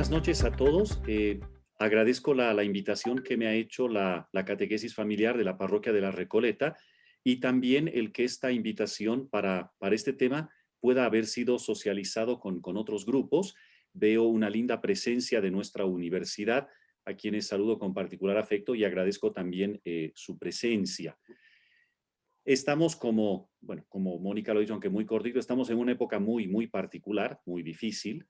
Buenas noches a todos. Agradezco la invitación que me ha hecho la catequesis familiar de la parroquia de la Recoleta y también el que esta invitación para este tema pueda haber sido socializado con otros grupos. Veo una linda presencia de nuestra universidad, a quienes saludo con particular afecto y agradezco también su presencia. Estamos como Mónica lo ha dicho, aunque muy cortito, estamos en una época muy particular, muy difícil.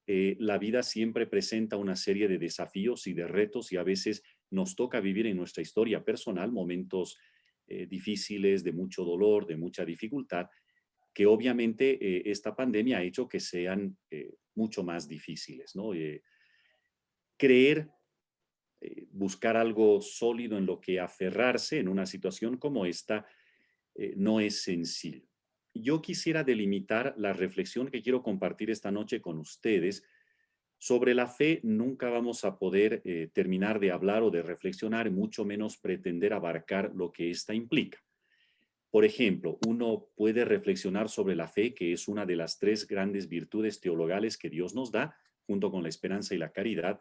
La vida siempre presenta una serie de desafíos y de retos y a veces nos toca vivir en nuestra historia personal momentos difíciles, de mucho dolor, de mucha dificultad, que obviamente esta pandemia ha hecho que sean mucho más difíciles, ¿no? Creer, buscar algo sólido en lo que aferrarse en una situación como esta no es sencillo. Yo quisiera delimitar la reflexión que quiero compartir esta noche con ustedes. Sobre la fe nunca vamos a poder terminar de hablar o de reflexionar, mucho menos pretender abarcar lo que ésta implica. Por ejemplo, uno puede reflexionar sobre la fe, que es una de las tres grandes virtudes teologales que Dios nos da, junto con la esperanza y la caridad,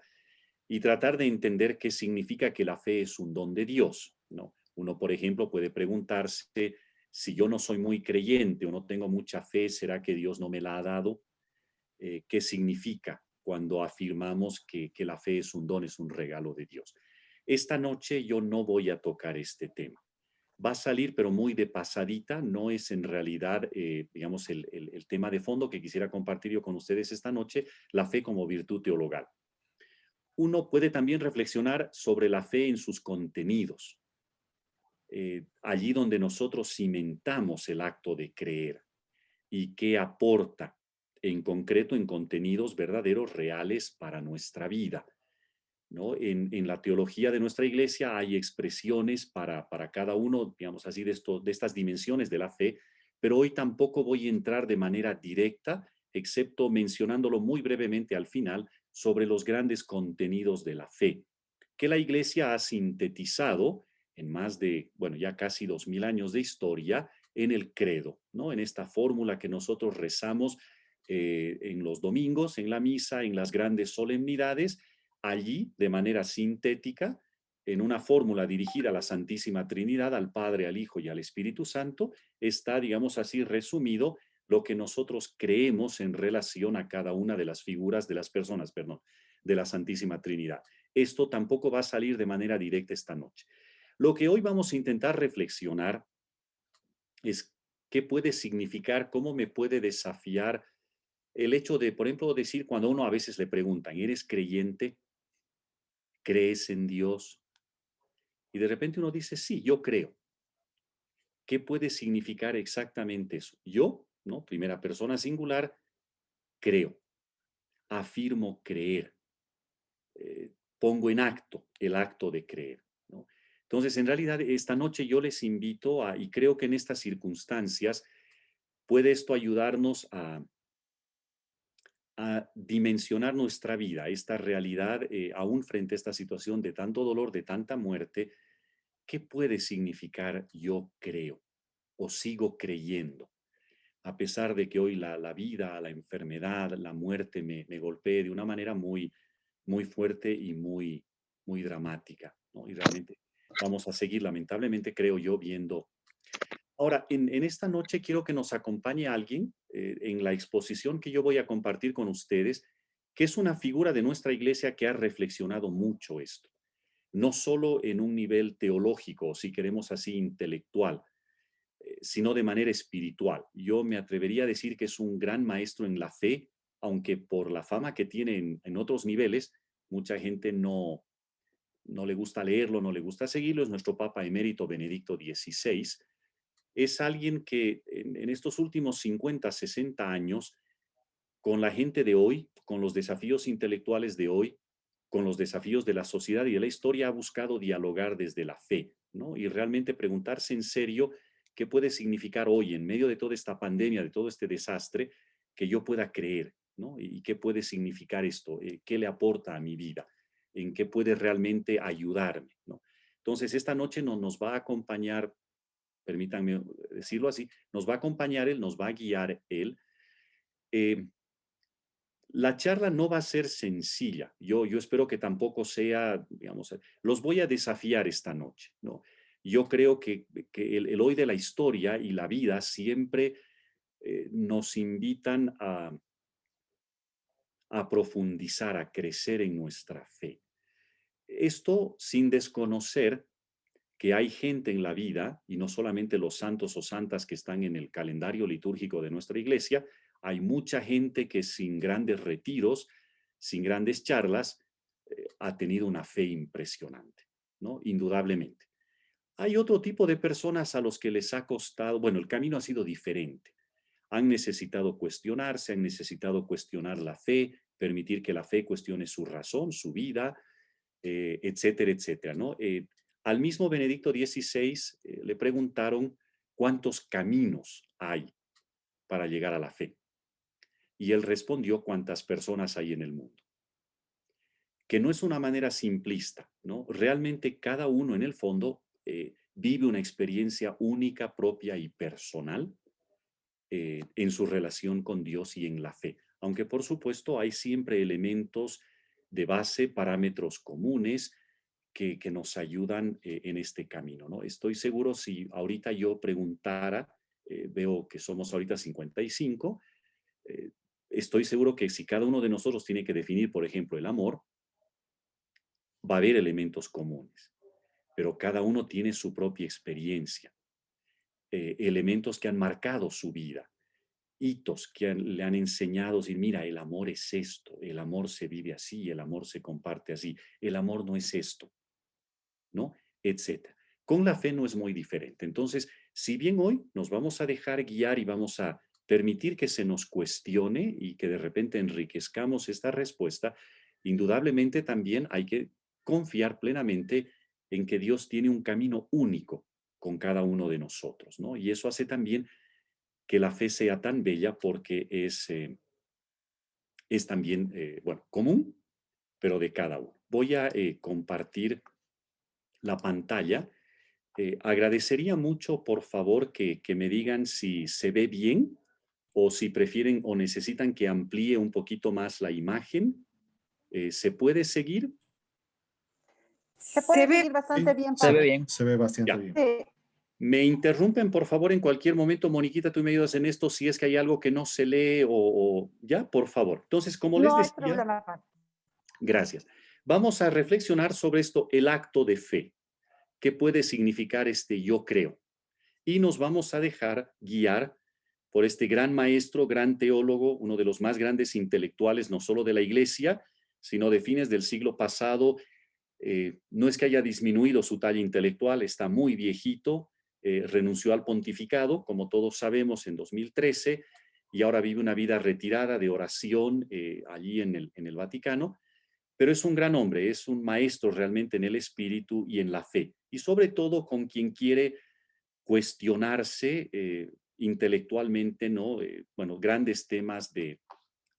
y tratar de entender qué significa que la fe es un don de Dios, ¿no? Uno, por ejemplo, puede preguntarse, si yo no soy muy creyente o no tengo mucha fe, ¿será que Dios no me la ha dado? ¿Qué significa cuando afirmamos que la fe es un don, es un regalo de Dios? Esta noche yo no voy a tocar este tema. Va a salir, pero muy de pasadita, no es en realidad, digamos, el tema de fondo que quisiera compartir yo con ustedes esta noche, la fe como virtud teologal. Uno puede también reflexionar sobre la fe en sus contenidos, allí donde nosotros cimentamos el acto de creer y qué aporta en concreto en contenidos verdaderos, reales para nuestra vida, ¿no? En la teología de nuestra iglesia hay expresiones para cada uno, digamos así, de estas dimensiones de la fe, pero hoy tampoco voy a entrar de manera directa, excepto mencionándolo muy brevemente al final, sobre los grandes contenidos de la fe, que la iglesia ha sintetizado en más de, bueno, ya casi 2000 años de historia, en el credo, ¿no? En esta fórmula que nosotros rezamos en los domingos, en la misa, en las grandes solemnidades, allí, de manera sintética, en una fórmula dirigida a la Santísima Trinidad, al Padre, al Hijo y al Espíritu Santo, está, digamos así, resumido lo que nosotros creemos en relación a cada una de las figuras de las personas, perdón, de la Santísima Trinidad. Esto tampoco va a salir de manera directa esta noche. Lo que hoy vamos a intentar reflexionar es qué puede significar, cómo me puede desafiar el hecho de, por ejemplo, decir cuando uno a veces le preguntan, ¿eres creyente? ¿Crees en Dios? Y de repente uno dice, sí, yo creo. ¿Qué puede significar exactamente eso? Yo, ¿no? Primera persona singular, creo, afirmo creer, pongo en acto el acto de creer, ¿no? Entonces, en realidad, esta noche yo les invito a, y creo que en estas circunstancias puede esto ayudarnos a dimensionar nuestra vida, esta realidad, aún frente a esta situación de tanto dolor, de tanta muerte. ¿Qué puede significar yo creo o sigo creyendo? A pesar de que hoy la vida, la enfermedad, la muerte me golpee de una manera muy fuerte y muy dramática, ¿no? Y realmente vamos a seguir, lamentablemente, creo yo, viendo. Ahora, en esta noche quiero que nos acompañe alguien en la exposición que yo voy a compartir con ustedes, que es una figura de nuestra iglesia que ha reflexionado mucho esto, no solo en un nivel teológico, o si queremos así, intelectual, sino de manera espiritual. Yo me atrevería a decir que es un gran maestro en la fe, aunque por la fama que tiene en otros niveles, mucha gente no le gusta leerlo, no le gusta seguirlo. Es nuestro Papa Emérito Benedicto XVI. Es alguien que en estos últimos 50, 60 años, con la gente de hoy, con los desafíos intelectuales de hoy, con los desafíos de la sociedad y de la historia, ha buscado dialogar desde la fe, ¿no? Y realmente preguntarse en serio qué puede significar hoy, en medio de toda esta pandemia, de todo este desastre, que yo pueda creer, ¿no? Y qué puede significar esto, qué le aporta a mi vida, en qué puede realmente ayudarme, ¿no? Entonces, esta noche nos va a acompañar, permítanme decirlo así, nos va a acompañar él, nos va a guiar él. Eh, La charla no va a ser sencilla. Yo espero que tampoco sea, digamos, los voy a desafiar esta noche, ¿no? Yo creo que el hoy de la historia y la vida siempre nos invitan a profundizar, a crecer en nuestra fe. Esto sin desconocer que hay gente en la vida, y no solamente los santos o santas que están en el calendario litúrgico de nuestra iglesia, hay mucha gente que sin grandes retiros, sin grandes charlas, ha tenido una fe impresionante, ¿no? Indudablemente. Hay otro tipo de personas a los que les ha costado, bueno, el camino ha sido diferente. Han necesitado cuestionarse, han necesitado cuestionar la fe, permitir que la fe cuestione su razón, su vida, etcétera, etcétera, ¿no? Al mismo Benedicto XVI le preguntaron cuántos caminos hay para llegar a la fe. Y él respondió cuántas personas hay en el mundo. Que no es una manera simplista, ¿no? Realmente cada uno en el fondo vive una experiencia única, propia y personal en su relación con Dios y en la fe. Aunque por supuesto hay siempre elementos de base, parámetros comunes que nos ayudan en este camino, ¿no? Estoy seguro si ahorita yo preguntara, veo que somos ahorita 55, eh, estoy seguro que si cada uno de nosotros tiene que definir, por ejemplo, el amor, va a haber elementos comunes, pero cada uno tiene su propia experiencia, elementos que han marcado su vida, hitos que le han enseñado, decir, mira, el amor es esto, el amor se vive así, el amor se comparte así, el amor no es esto, ¿no? Etcétera. Con la fe no es muy diferente. Entonces, si bien hoy nos vamos a dejar guiar y vamos a permitir que se nos cuestione y que de repente enriquezcamos esta respuesta, indudablemente también hay que confiar plenamente en que Dios tiene un camino único con cada uno de nosotros, ¿no? Y eso hace también que la fe sea tan bella porque es también, bueno, común, pero de cada uno. Voy a compartir la pantalla. Agradecería mucho, por favor, que me digan si se ve bien o si prefieren o necesitan que amplíe un poquito más la imagen. ¿Se puede seguir? Se Se puede ve, seguir bastante bien, se ve padre. bien. Se ve bastante Ya. bien. Sí. Me interrumpen, por favor, en cualquier momento. Moniquita, tú me ayudas en esto si es que hay algo que no se lee ya, por favor. Entonces, como les No hay decía, problema, padre. gracias. Vamos a reflexionar sobre esto, el acto de fe. ¿Qué puede significar este yo creo? Y nos vamos a dejar guiar por este gran maestro, gran teólogo, uno de los más grandes intelectuales, no solo de la Iglesia, sino de fines del siglo pasado. No es que haya disminuido su talla intelectual, está muy viejito, renunció al pontificado, como todos sabemos, en 2013, y ahora vive una vida retirada de oración allí en el Vaticano, pero es un gran hombre, es un maestro realmente en el espíritu y en la fe, y sobre todo con quien quiere cuestionarse intelectualmente, ¿no? Bueno, grandes temas de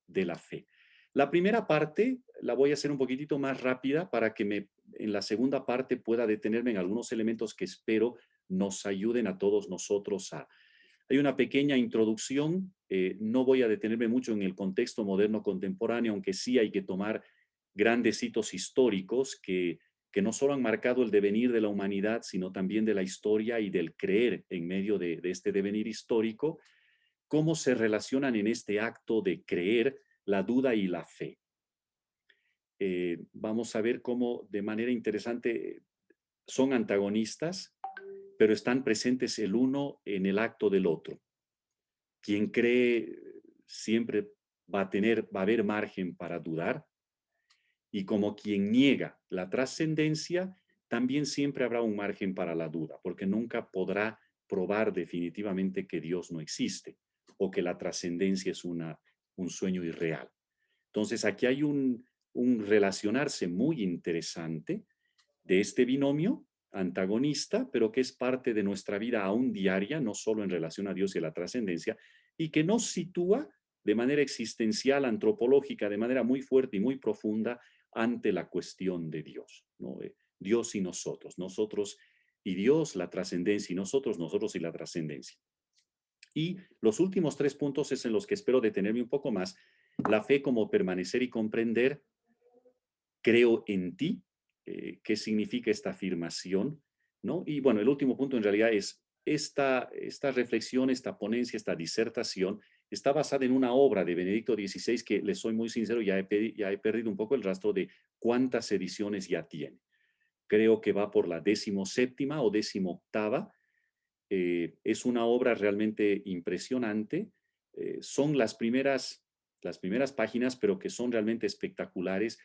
la fe. La primera parte la voy a hacer un poquitito más rápida para que en la segunda parte pueda detenerme en algunos elementos que espero nos ayuden a todos nosotros a... Hay una pequeña introducción, no voy a detenerme mucho en el contexto moderno contemporáneo, aunque sí hay que tomar grandes hitos históricos que no solo han marcado el devenir de la humanidad, sino también de la historia y del creer en medio de este devenir histórico, cómo se relacionan en este acto de creer la duda y la fe. Vamos a ver cómo de manera interesante son antagonistas, pero están presentes el uno en el acto del otro. Quien cree siempre va a haber margen para dudar, y como quien niega la trascendencia, también siempre habrá un margen para la duda, porque nunca podrá probar definitivamente que Dios no existe o que la trascendencia es un sueño irreal. Entonces, aquí hay un relacionarse muy interesante de este binomio antagonista, pero que es parte de nuestra vida aún diaria, no solo en relación a Dios y a la trascendencia, y que nos sitúa de manera existencial, antropológica, de manera muy fuerte y muy profunda ante la cuestión de Dios, ¿no? Dios y nosotros, nosotros y Dios, la trascendencia y nosotros, nosotros y la trascendencia. Y los últimos 3 puntos es en los que espero detenerme un poco más, La fe como permanecer y comprender, creo en ti, qué significa esta afirmación, ¿no? Y bueno, el último punto en realidad es esta reflexión, esta ponencia, esta disertación, está basada en una obra de Benedicto XVI que, les soy muy sincero, ya he perdido un poco el rastro de cuántas ediciones ya tiene. Creo que va por la 17ª o 18ª. Es una obra realmente impresionante. Son las primeras páginas, pero que son realmente espectaculares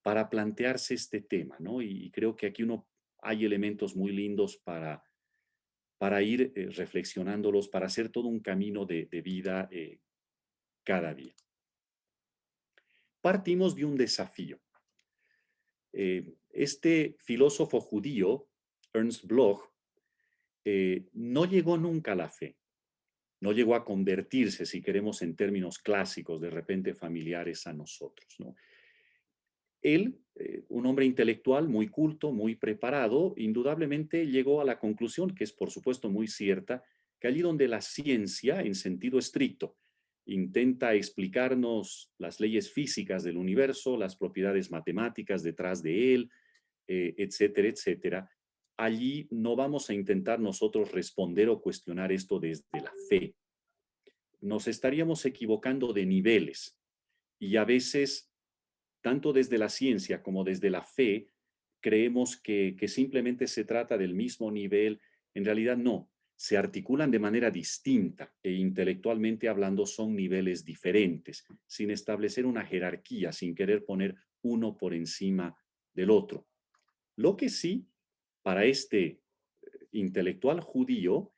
para plantearse este tema, ¿no? Y creo que aquí hay elementos muy lindos para ir reflexionándolos, para hacer todo un camino de vida cada día. Partimos de un desafío. Este filósofo judío, Ernst Bloch, no llegó nunca a la fe, no llegó a convertirse, si queremos en términos clásicos, de repente familiares a nosotros, ¿no? Él, un hombre intelectual muy culto, muy preparado, indudablemente llegó a la conclusión, que es por supuesto muy cierta, que allí donde la ciencia, en sentido estricto, intenta explicarnos las leyes físicas del universo, las propiedades matemáticas detrás de él, etcétera, etcétera, allí no vamos a intentar nosotros responder o cuestionar esto desde la fe. Nos estaríamos equivocando de niveles y a veces, tanto desde la ciencia como desde la fe, creemos que simplemente se trata del mismo nivel. En realidad no, se articulan de manera distinta e intelectualmente hablando son niveles diferentes, sin establecer una jerarquía, sin querer poner uno por encima del otro. Lo que sí, para este intelectual judío,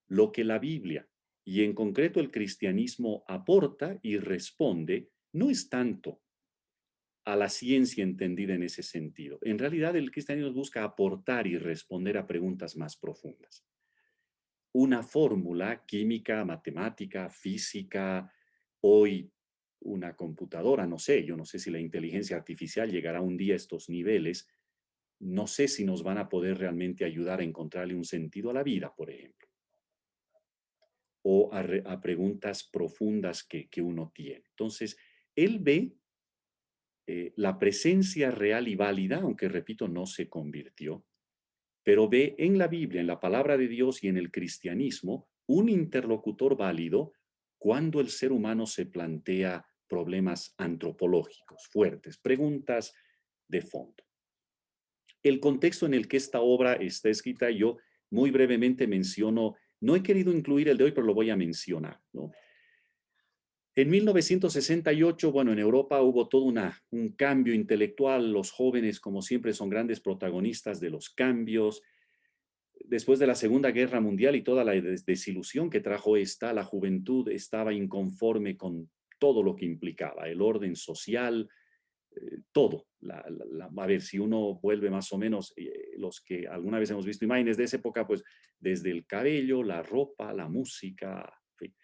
lo que la Biblia y en concreto el cristianismo aporta y responde no es tanto a la ciencia entendida en ese sentido. En realidad, el cristianismo busca aportar y responder a preguntas más profundas. Una fórmula química, matemática, física, hoy una computadora, no sé, yo no sé si la inteligencia artificial llegará un día a estos niveles, no sé si nos van a poder realmente ayudar a encontrarle un sentido a la vida, por ejemplo, o a preguntas profundas que uno tiene. Entonces, él ve la presencia real y válida, aunque repito, no se convirtió, pero ve en la Biblia, en la palabra de Dios y en el cristianismo un interlocutor válido cuando el ser humano se plantea problemas antropológicos fuertes, preguntas de fondo. El contexto en el que esta obra está escrita, yo muy brevemente menciono, no he querido incluir el de hoy, pero lo voy a mencionar, ¿no? En 1968, bueno, en Europa hubo todo un cambio intelectual. Los jóvenes, como siempre, son grandes protagonistas de los cambios. Después de la Segunda Guerra Mundial y toda la desilusión que trajo esta, la juventud estaba inconforme con todo lo que implicaba, el orden social, todo. A ver, si uno vuelve más o menos, los que alguna vez hemos visto imágenes de esa época, pues desde el cabello, la ropa, la música, en fin.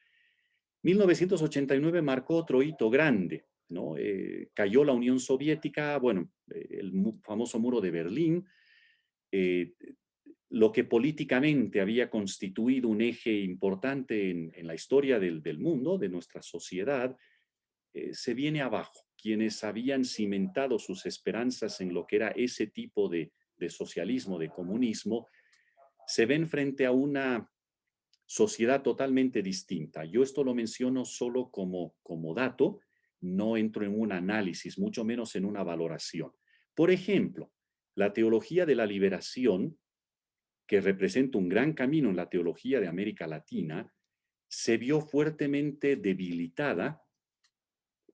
1989 marcó otro hito grande, ¿no? Cayó la Unión Soviética, bueno, el famoso muro de Berlín, eh, lo que políticamente había constituido un eje importante en la historia del mundo, de nuestra sociedad, se viene abajo. Quienes habían cimentado sus esperanzas en lo que era ese tipo de socialismo, de comunismo, se ven frente a una sociedad totalmente distinta. Yo esto lo menciono solo como dato, no entro en un análisis, mucho menos en una valoración. Por ejemplo, la teología de la liberación, que representa un gran camino en la teología de América Latina, se vio fuertemente debilitada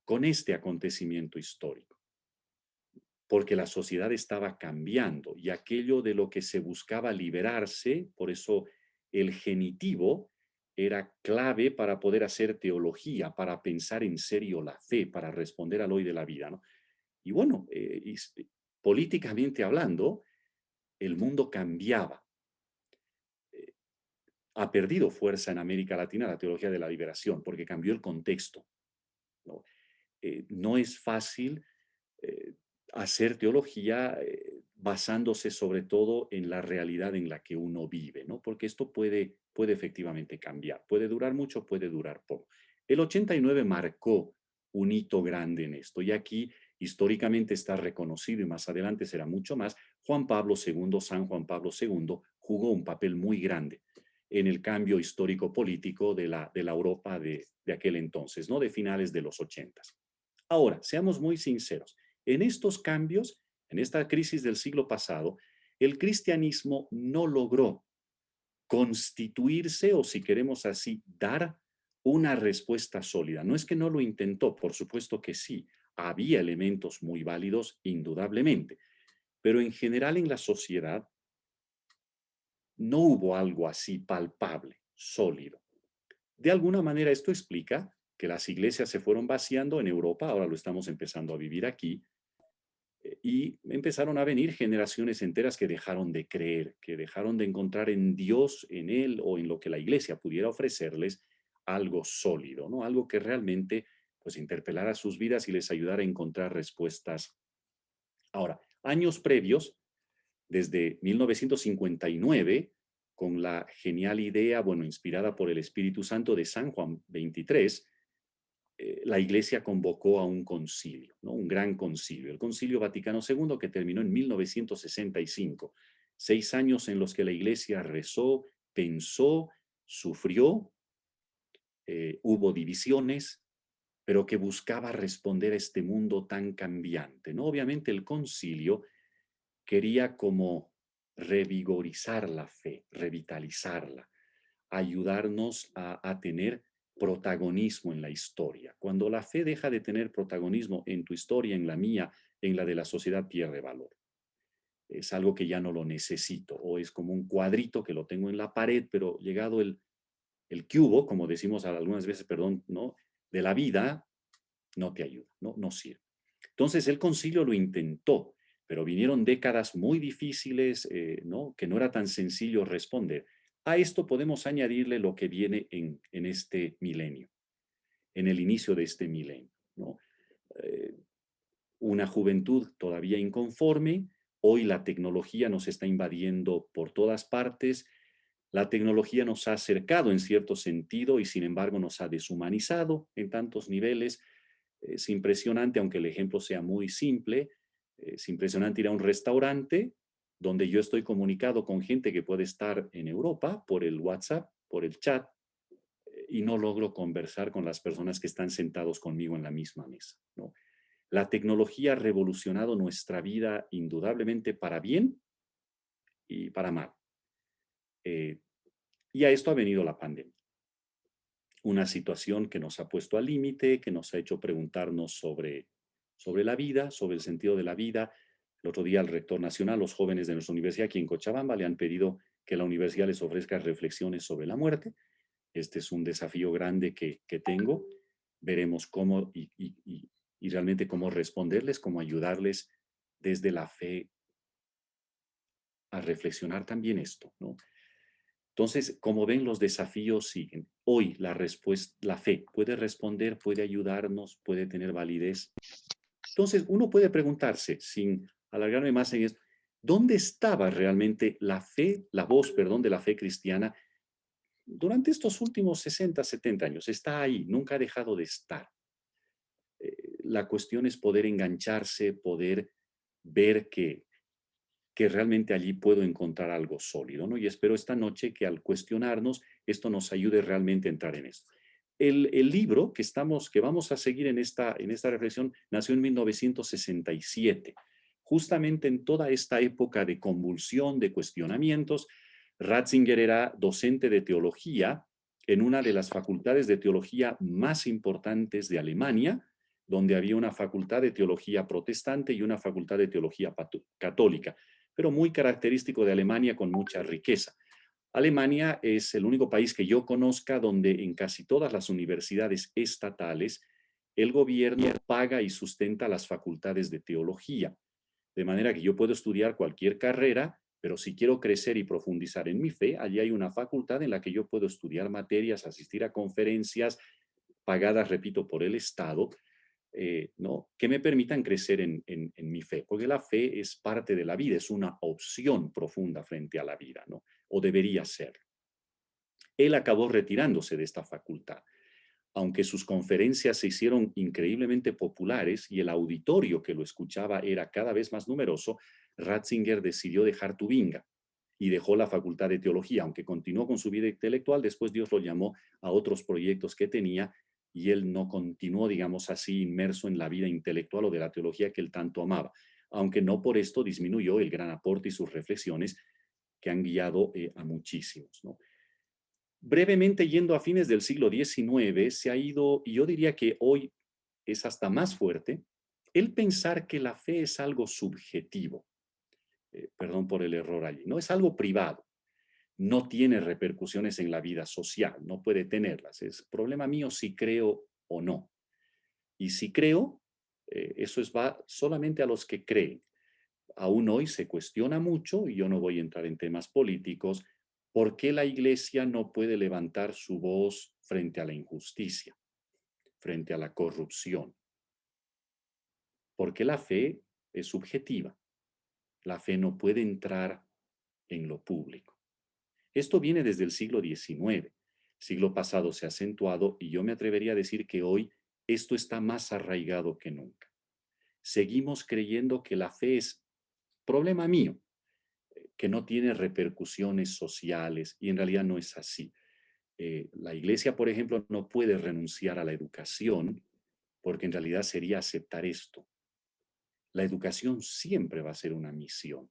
con este acontecimiento histórico, porque la sociedad estaba cambiando y aquello de lo que se buscaba liberarse, por eso el genitivo era clave para poder hacer teología, para pensar en serio la fe, para responder al hoy de la vida, ¿no? Y bueno, políticamente hablando, el mundo cambiaba. Ha perdido fuerza en América Latina la teología de la liberación, porque cambió el contexto, ¿no? No es fácil eh, hacer teología basándose sobre todo en la realidad en la que uno vive, ¿no? Porque esto puede efectivamente cambiar. Puede durar mucho, puede durar poco. El 89 marcó un hito grande en esto. Y aquí históricamente está reconocido y más adelante será mucho más. Juan Pablo II, San Juan Pablo II, jugó un papel muy grande en el cambio histórico político de la Europa de aquel entonces, ¿no? De finales de los 80. Ahora, seamos muy sinceros. En estos cambios, en esta crisis del siglo pasado, el cristianismo no logró constituirse o, si queremos así, dar una respuesta sólida. No es que no lo intentó, por supuesto que sí, había elementos muy válidos, indudablemente, pero en general en la sociedad no hubo algo así palpable, sólido. De alguna manera esto explica que las iglesias se fueron vaciando en Europa, ahora lo estamos empezando a vivir aquí, y empezaron a venir generaciones enteras que dejaron de creer, que dejaron de encontrar en Dios, en Él o en lo que la iglesia pudiera ofrecerles algo sólido, ¿no? Algo que realmente pues interpelara sus vidas y les ayudara a encontrar respuestas. Ahora, años previos, desde 1959, con la genial idea, bueno, inspirada por el Espíritu Santo de San Juan 23, la Iglesia convocó a un concilio, ¿no? Un gran concilio, el Concilio Vaticano II, que terminó en 1965. 6 años en los que la Iglesia rezó, pensó, sufrió, hubo divisiones, pero que buscaba responder a este mundo tan cambiante, ¿no? Obviamente el concilio quería como revigorizar la fe, revitalizarla, ayudarnos a tener protagonismo en la historia. Cuando la fe deja de tener protagonismo en tu historia, en la mía, en la de la sociedad, pierde valor. Es algo que ya no lo necesito, o es como un cuadrito que lo tengo en la pared, pero llegado el cubo, como decimos algunas veces, perdón, ¿no? De la vida, no te ayuda, no sirve. Entonces el concilio lo intentó, pero vinieron décadas muy difíciles, ¿no? Que no era tan sencillo responder. A esto podemos añadirle lo que viene en este milenio, en el inicio de este milenio, ¿no? Eh, una juventud todavía inconforme, hoy la tecnología nos está invadiendo por todas partes, la tecnología nos ha acercado en cierto sentido y sin embargo nos ha deshumanizado en tantos niveles. Es impresionante, aunque el ejemplo sea muy simple, es impresionante ir a un restaurante donde yo estoy comunicado con gente que puede estar en Europa por el WhatsApp, por el chat, y no logro conversar con las personas que están sentados conmigo en la misma mesa, ¿no? La tecnología ha revolucionado nuestra vida indudablemente para bien y para mal. Eh, y a esto ha venido la pandemia. Una situación que nos ha puesto al límite, que nos ha hecho preguntarnos sobre la vida, sobre el sentido de la vida. El otro día el rector nacional, los jóvenes de nuestra universidad aquí en Cochabamba, le han pedido que la universidad les ofrezca reflexiones sobre la muerte. Este es un desafío grande que tengo. Veremos cómo y realmente cómo responderles, cómo ayudarles desde la fe a reflexionar también esto, ¿no? Entonces, como ven, los desafíos siguen. Hoy la respuesta, la fe puede responder, puede ayudarnos, puede tener validez. Entonces, uno puede preguntarse, sin alargarme más en esto, ¿dónde estaba realmente la fe, la voz, perdón, de la fe cristiana durante estos últimos 60, 70 años? Está ahí, nunca ha dejado de estar. La cuestión es poder engancharse, poder ver que realmente allí puedo encontrar algo sólido, ¿no? Y espero esta noche que al cuestionarnos esto nos ayude realmente a entrar en esto. El libro que vamos a seguir en esta reflexión nació en 1967, justamente en toda esta época de convulsión, de cuestionamientos. Ratzinger era docente de teología en una de las facultades de teología más importantes de Alemania, donde había una facultad de teología protestante y una facultad de teología católica, pero muy característico de Alemania con mucha riqueza. Alemania es el único país que yo conozca donde en casi todas las universidades estatales el gobierno paga y sustenta las facultades de teología, de manera que yo puedo estudiar cualquier carrera, pero si quiero crecer y profundizar en mi fe, allí hay una facultad en la que yo puedo estudiar materias, asistir a conferencias pagadas, repito, por el Estado, ¿no? Que me permitan crecer en mi fe, porque la fe es parte de la vida, es una opción profunda frente a la vida, ¿no? O debería ser. Él acabó retirándose de esta facultad. aunque sus conferencias se hicieron increíblemente populares y el auditorio que lo escuchaba era cada vez más numeroso, Ratzinger decidió dejar Tubinga y dejó la Facultad de Teología, aunque continuó con su vida intelectual. Después Dios lo llamó a otros proyectos que tenía y él no continuó, digamos así, inmerso en la vida intelectual o de la teología que él tanto amaba, aunque no por esto disminuyó el gran aporte y sus reflexiones que han guiado a muchísimos, ¿no? Brevemente, yendo a fines del siglo XIX, se ha ido, y yo diría que hoy es hasta más fuerte, el pensar que la fe es algo subjetivo. Perdón por el error allí, no es algo privado, no tiene repercusiones en la vida social, no puede tenerlas, es problema mío si creo o no. Y si creo, va solamente a los que creen. Aún hoy se cuestiona mucho, y yo no voy a entrar en temas políticos, por qué la Iglesia no puede levantar su voz frente a la injusticia, frente a la corrupción. Porque la fe es subjetiva. La fe no puede entrar en lo público. Esto viene desde el siglo XIX. Siglo pasado se ha acentuado y yo me atrevería a decir que hoy esto está más arraigado que nunca. Seguimos creyendo que la fe es problema mío, que no tiene repercusiones sociales y en realidad no es así. La Iglesia, por ejemplo, no puede renunciar a la educación porque en realidad sería aceptar esto. La educación siempre va a ser una misión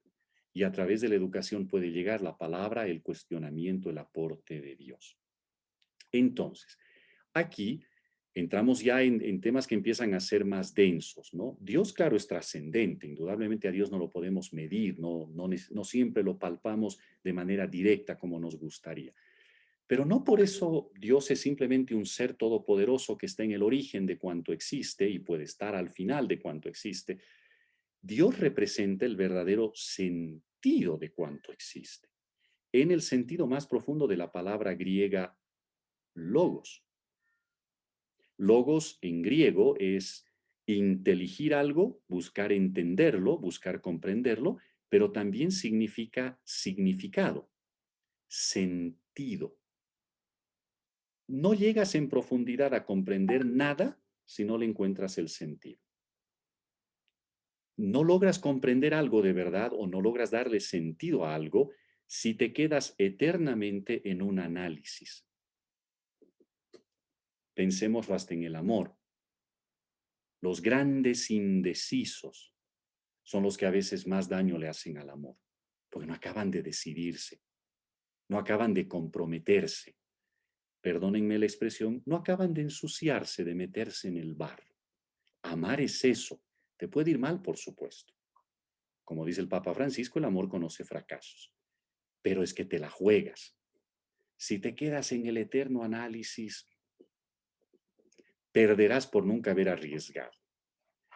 y a través de la educación puede llegar la palabra, el cuestionamiento, el aporte de Dios. Entonces, aquí entramos ya en temas que empiezan a ser más densos, ¿no? Dios, claro, es trascendente, indudablemente a Dios no lo podemos medir, no siempre lo palpamos de manera directa como nos gustaría. Pero no por eso Dios es simplemente un ser todopoderoso que está en el origen de cuanto existe y puede estar al final de cuanto existe. Dios representa el verdadero sentido de cuanto existe, en el sentido más profundo de la palabra griega logos. Logos en griego es inteligir algo, buscar entenderlo, buscar comprenderlo, pero también significa significado, sentido. No llegas en profundidad a comprender nada si no le encuentras el sentido. No logras comprender algo de verdad o no logras darle sentido a algo si te quedas eternamente en un análisis. Pensemos hasta en el amor. Los grandes indecisos son los que a veces más daño le hacen al amor, porque no acaban de decidirse, no acaban de comprometerse. Perdónenme la expresión, no acaban de ensuciarse, de meterse en el barro. Amar es eso. Te puede ir mal, por supuesto. Como dice el Papa Francisco, el amor conoce fracasos, pero es que te la juegas. Si te quedas en el eterno análisis, perderás por nunca haber arriesgado,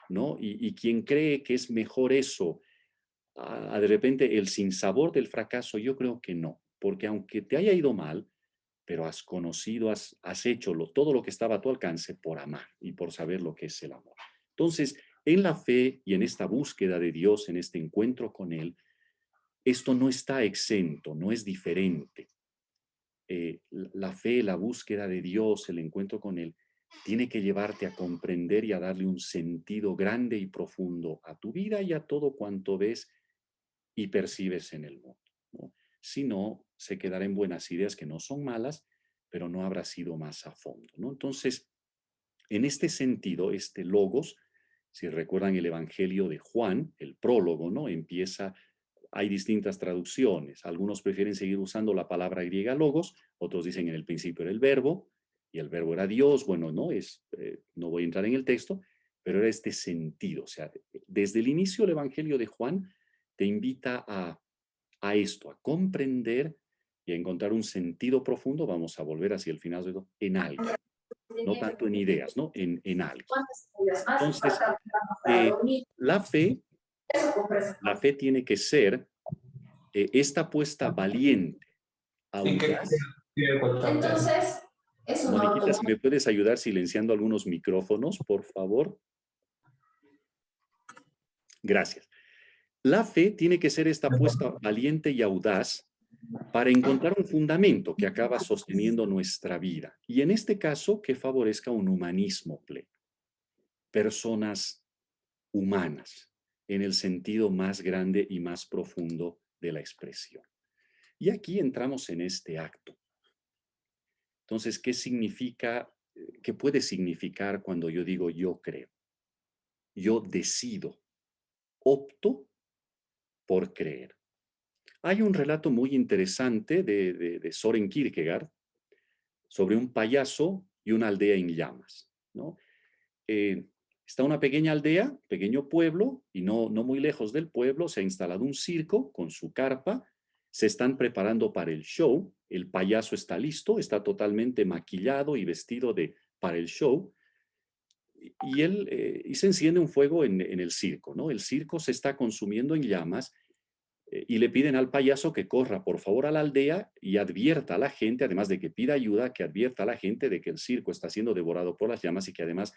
¿no? Y quien cree que es mejor eso, de repente el sinsabor del fracaso, yo creo que no, porque aunque te haya ido mal, pero has conocido, has hecho todo lo que estaba a tu alcance por amar y por saber lo que es el amor. Entonces, en la fe y en esta búsqueda de Dios, en este encuentro con Él, esto no está exento, no es diferente. La fe, la búsqueda de Dios, el encuentro con Él, tiene que llevarte a comprender y a darle un sentido grande y profundo a tu vida y a todo cuanto ves y percibes en el mundo, ¿no? Si no, se quedará en buenas ideas que no son malas, pero no habrá sido más a fondo, ¿no? Entonces, en este sentido, este logos, si recuerdan el Evangelio de Juan, el prólogo, ¿no? Empieza, hay distintas traducciones. Algunos prefieren seguir usando la palabra griega logos, otros dicen en el principio era el verbo, y el verbo era Dios. Bueno, no voy a entrar en el texto, pero era este sentido. O sea, desde el inicio del Evangelio de Juan te invita a esto, a comprender y a encontrar un sentido profundo. Vamos a volver hacia el final de todo, en algo, no tanto en ideas, ¿no? En algo. Entonces, la fe tiene que ser esta apuesta valiente, audaz. Entonces, es un Moniquita, si me puedes ayudar silenciando algunos micrófonos, por favor. Gracias. La fe tiene que ser esta apuesta valiente y audaz para encontrar un fundamento que acaba sosteniendo nuestra vida. Y en este caso, que favorezca un humanismo pleno. Personas humanas, en el sentido más grande y más profundo de la expresión. Y aquí entramos en este acto. Entonces, ¿qué significa, qué puede significar cuando yo digo yo creo? Yo decido, opto por creer. Hay un relato muy interesante de Soren Kierkegaard sobre un payaso y una aldea en llamas, ¿no? Está una pequeña aldea, pequeño pueblo, y no muy lejos del pueblo se ha instalado un circo con su carpa, se están preparando para el show, el payaso está listo, está totalmente maquillado y vestido para el show, y se enciende un fuego en el circo, ¿no? El circo se está consumiendo en llamas y le piden al payaso que corra por favor a la aldea y advierta a la gente, además de que pida ayuda, que advierta a la gente de que el circo está siendo devorado por las llamas y que además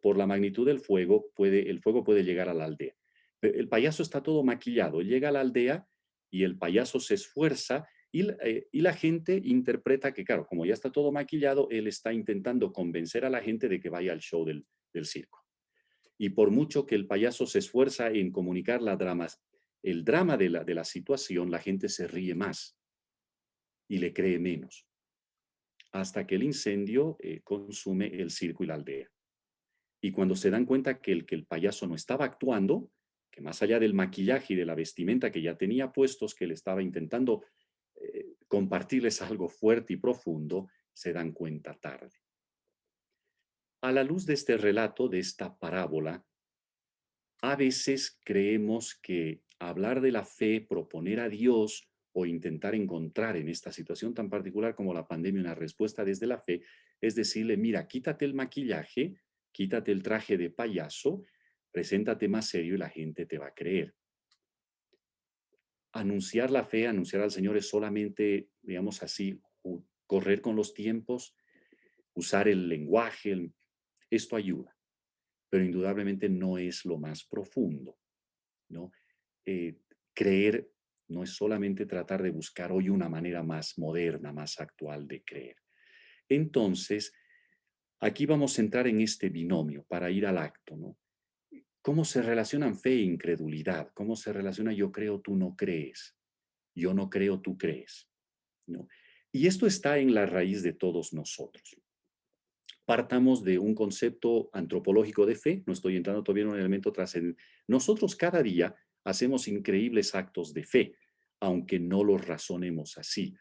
por la magnitud del fuego el fuego puede llegar a la aldea. El payaso está todo maquillado, llega a la aldea y el payaso se esfuerza y la gente interpreta que, claro, como ya está todo maquillado, él está intentando convencer a la gente de que vaya al show del circo. Y por mucho que el payaso se esfuerza en comunicar el drama de la situación, la gente se ríe más y le cree menos, hasta que el incendio consume el circo y la aldea. Y cuando se dan cuenta que el payaso no estaba actuando, que más allá del maquillaje y de la vestimenta que ya tenía puestos, que él estaba intentando compartirles algo fuerte y profundo, se dan cuenta tarde. A la luz de este relato, de esta parábola, a veces creemos que hablar de la fe, proponer a Dios o intentar encontrar en esta situación tan particular como la pandemia una respuesta desde la fe, es decirle, mira, quítate el maquillaje, quítate el traje de payaso, preséntate más serio y la gente te va a creer. Anunciar la fe, anunciar al Señor es solamente, digamos así, correr con los tiempos, usar el lenguaje, esto ayuda, pero indudablemente no es lo más profundo, ¿no? Creer no es solamente tratar de buscar hoy una manera más moderna, más actual de creer. Entonces, aquí vamos a entrar en este binomio para ir al acto, ¿no? ¿Cómo se relacionan fe e incredulidad? ¿Cómo se relaciona yo creo, tú no crees? Yo no creo, tú crees, ¿no? Y esto está en la raíz de todos nosotros. Partamos de un concepto antropológico de fe, no estoy entrando todavía en un elemento trascendente. Nosotros cada día hacemos increíbles actos de fe, aunque no los razonemos así.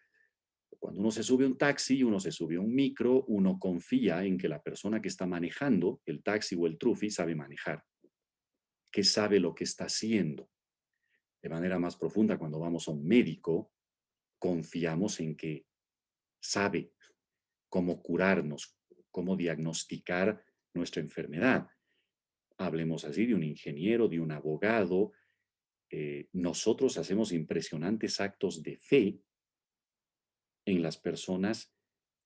Cuando uno se sube a un taxi, uno se sube a un micro, uno confía en que la persona que está manejando el taxi o el trufi sabe manejar, que sabe lo que está haciendo. De manera más profunda, cuando vamos a un médico, confiamos en que sabe cómo curarnos, cómo diagnosticar nuestra enfermedad. Hablemos así de un ingeniero, de un abogado. Nosotros hacemos impresionantes actos de fe en las personas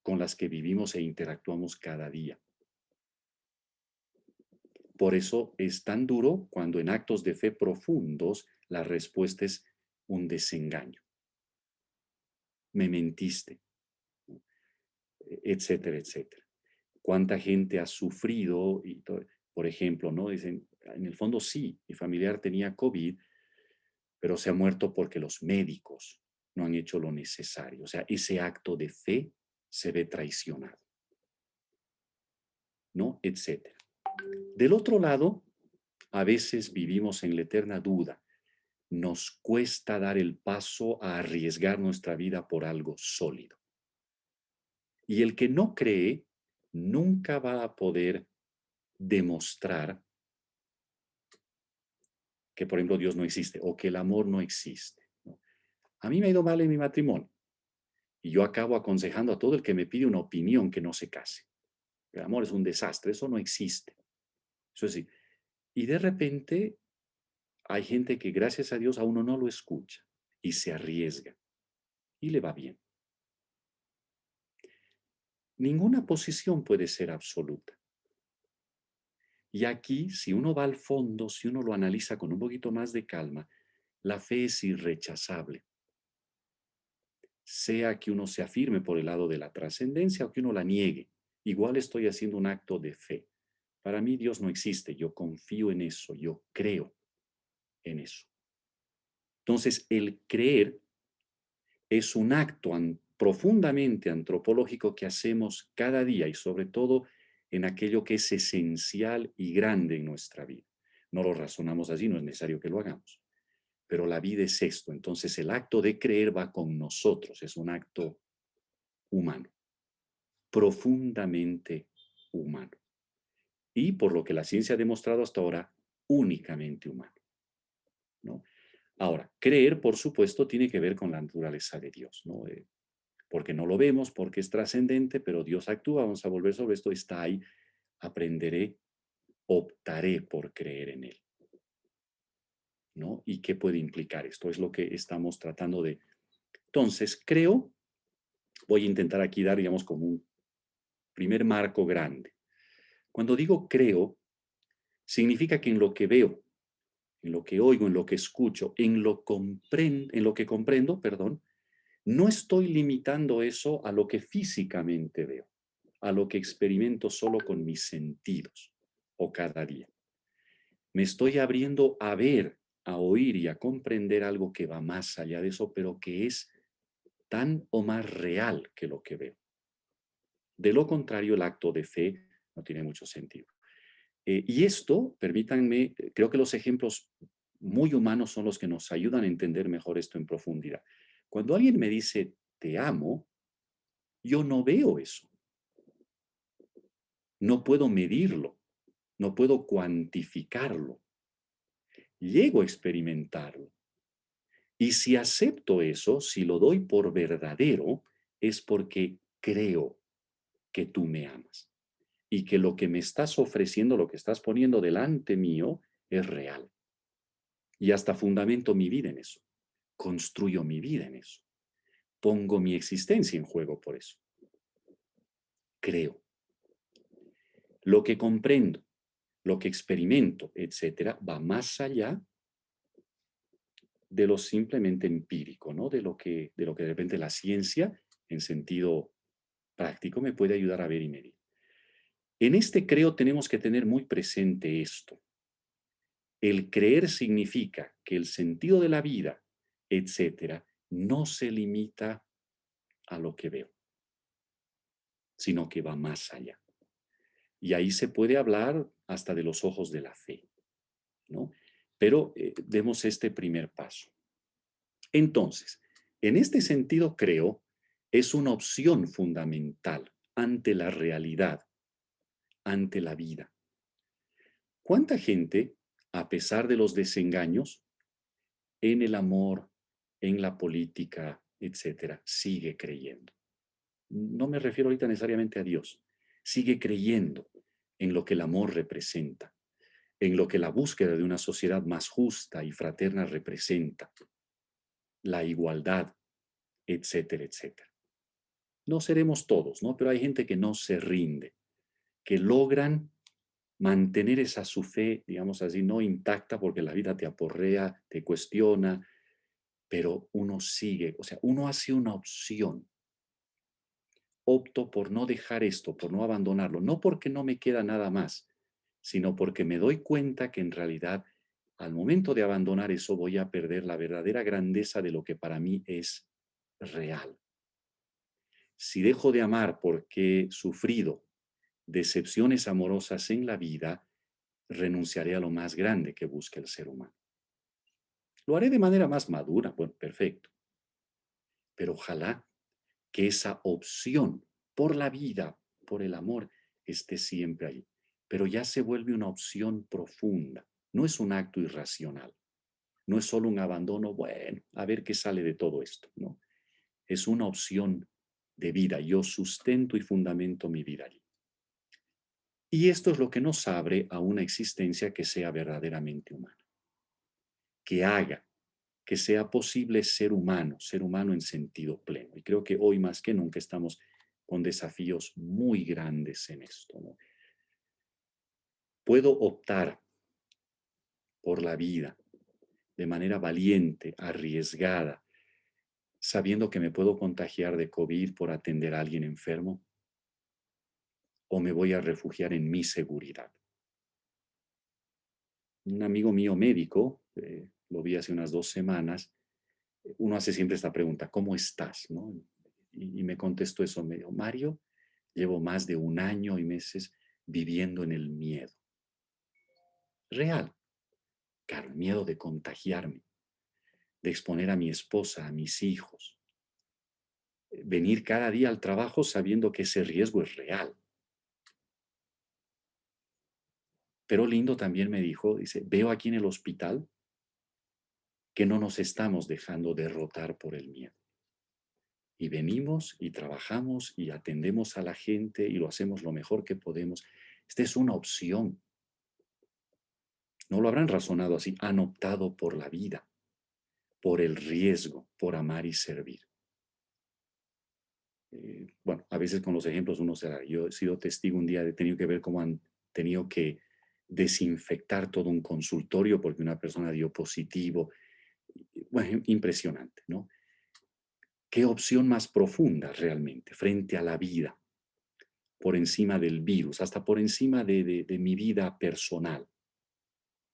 con las que vivimos e interactuamos cada día. Por eso es tan duro cuando en actos de fe profundos la respuesta es un desengaño. Me mentiste, etcétera, etcétera. ¿Cuánta gente ha sufrido? Por ejemplo, ¿no? Dicen, en el fondo sí, mi familiar tenía COVID, pero se ha muerto porque los médicos no han hecho lo necesario. O sea, ese acto de fe se ve traicionado, ¿no? Etcétera. Del otro lado, a veces vivimos en la eterna duda. Nos cuesta dar el paso a arriesgar nuestra vida por algo sólido. Y el que no cree nunca va a poder demostrar que, por ejemplo, Dios no existe o que el amor no existe, ¿no? A mí me ha ido mal en mi matrimonio y yo acabo aconsejando a todo el que me pide una opinión que no se case. El amor es un desastre, eso no existe. Eso es así. Y de repente hay gente que gracias a Dios a uno no lo escucha y se arriesga y le va bien. Ninguna posición puede ser absoluta. Y aquí, si uno va al fondo, si uno lo analiza con un poquito más de calma, la fe es irrechazable. sea que uno se afirme por el lado de la trascendencia o que uno la niegue. Igual estoy haciendo un acto de fe. Para mí Dios no existe, yo confío en eso, yo creo en eso. Entonces, el creer es un acto profundamente antropológico que hacemos cada día y sobre todo en aquello que es esencial y grande en nuestra vida. No lo razonamos así, no es necesario que lo hagamos. Pero la vida es esto. Entonces, el acto de creer va con nosotros, es un acto humano, profundamente humano. Y por lo que la ciencia ha demostrado hasta ahora, únicamente humano, ¿no? Ahora, creer, por supuesto, tiene que ver con la naturaleza de Dios, ¿no? Porque no lo vemos, porque es trascendente, pero Dios actúa, vamos a volver sobre esto, está ahí, aprenderé, optaré por creer en Él, ¿no? ¿Y qué puede implicar esto? Es lo que estamos tratando de... Entonces, creo, voy a intentar aquí dar, digamos, como un primer marco grande. Cuando digo creo, significa que en lo que veo, en lo que oigo, en lo que escucho, en lo que comprendo, perdón, no estoy limitando eso a lo que físicamente veo, a lo que experimento solo con mis sentidos o cada día. Me estoy abriendo a ver, a oír y a comprender algo que va más allá de eso, pero que es tan o más real que lo que veo. De lo contrario, el acto de fe no tiene mucho sentido. Y esto, permítanme, creo que los ejemplos muy humanos son los que nos ayudan a entender mejor esto en profundidad. Cuando alguien me dice, te amo, yo no veo eso. No puedo medirlo, no puedo cuantificarlo. Llego a experimentarlo. Y si acepto eso, si lo doy por verdadero, es porque creo que tú me amas y que lo que me estás ofreciendo, lo que estás poniendo delante mío, es real. Y hasta fundamento mi vida en eso. Construyo mi vida en eso. Pongo mi existencia en juego por eso. Creo. Lo que comprendo, lo que experimento, etcétera, va más allá de lo simplemente empírico, ¿no? De lo que de repente la ciencia, en sentido práctico, me puede ayudar a ver y medir. En este creo tenemos que tener muy presente esto. El creer significa que el sentido de la vida, etcétera, no se limita a lo que veo, sino que va más allá. Y ahí se puede hablar hasta de los ojos de la fe, ¿no? Pero demos este primer paso. Entonces, en este sentido, creo, es una opción fundamental ante la realidad, ante la vida. ¿Cuánta gente, a pesar de los desengaños, en el amor, en la política, etcétera, sigue creyendo? No me refiero ahorita necesariamente a Dios. Sigue creyendo en lo que el amor representa, en lo que la búsqueda de una sociedad más justa y fraterna representa, la igualdad, etcétera, etcétera. No seremos todos, ¿no? Pero hay gente que no se rinde, que logran mantener esa su fe, digamos así, no intacta porque la vida te aporrea, te cuestiona, pero uno sigue, o sea, uno hace una opción. Opto por no dejar esto, por no abandonarlo, no porque no me queda nada más, sino porque me doy cuenta que en realidad al momento de abandonar eso voy a perder la verdadera grandeza de lo que para mí es real. Si dejo de amar porque he sufrido decepciones amorosas en la vida, renunciaré a lo más grande que busca el ser humano. Lo haré de manera más madura, bueno, perfecto. Pero ojalá que esa opción por la vida, por el amor, esté siempre ahí. Pero ya se vuelve una opción profunda. No es un acto irracional. No es solo un abandono, bueno, a ver qué sale de todo esto, ¿no? Es una opción de vida. Yo sustento y fundamento mi vida allí. Y esto es lo que nos abre a una existencia que sea verdaderamente humana, que haga que sea posible ser humano en sentido pleno. Y creo que hoy más que nunca estamos con desafíos muy grandes en esto, ¿no? Puedo optar por la vida de manera valiente, arriesgada, sabiendo que me puedo contagiar de COVID por atender a alguien enfermo? ¿O me voy a refugiar en mi seguridad? Un amigo mío médico, lo vi hace unas 2 semanas, uno hace siempre esta pregunta, ¿cómo estás? ¿No? Y me contestó eso, me dijo, Mario, llevo más de 1 año y meses viviendo en el miedo. Real. Claro, el miedo de contagiarme, de exponer a mi esposa, a mis hijos, venir cada día al trabajo sabiendo que ese riesgo es real. Pero lindo también me dijo, dice, veo aquí en el hospital que no nos estamos dejando derrotar por el miedo. Y venimos y trabajamos y atendemos a la gente y lo hacemos lo mejor que podemos. Esta es una opción. No lo habrán razonado así, han optado por la vida, por el riesgo, por amar y servir. Bueno, a veces con los ejemplos uno se da. Yo he sido testigo un día, he tenido que ver cómo han tenido que desinfectar todo un consultorio porque una persona dio positivo. Bueno, impresionante, ¿no? ¿Qué opción más profunda realmente frente a la vida, por encima del virus, hasta por encima de mi vida personal,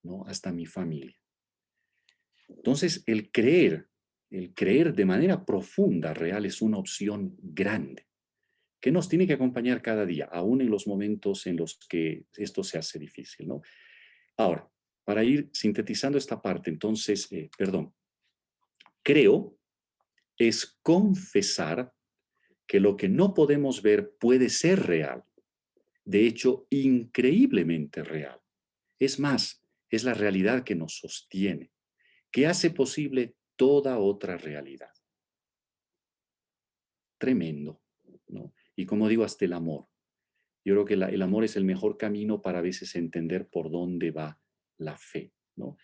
¿no? Hasta mi familia? Entonces, el creer de manera profunda, real, es una opción grande que nos tiene que acompañar cada día, aún en los momentos en los que esto se hace difícil, ¿no? Ahora, para ir sintetizando esta parte, entonces, creo es confesar que lo que no podemos ver puede ser real, de hecho, increíblemente real. Es más, es la realidad que nos sostiene, que hace posible toda otra realidad. Tremendo, ¿no? Y como digo, hasta el amor. Yo creo que el amor es el mejor camino para a veces entender por dónde va la fe, ¿no?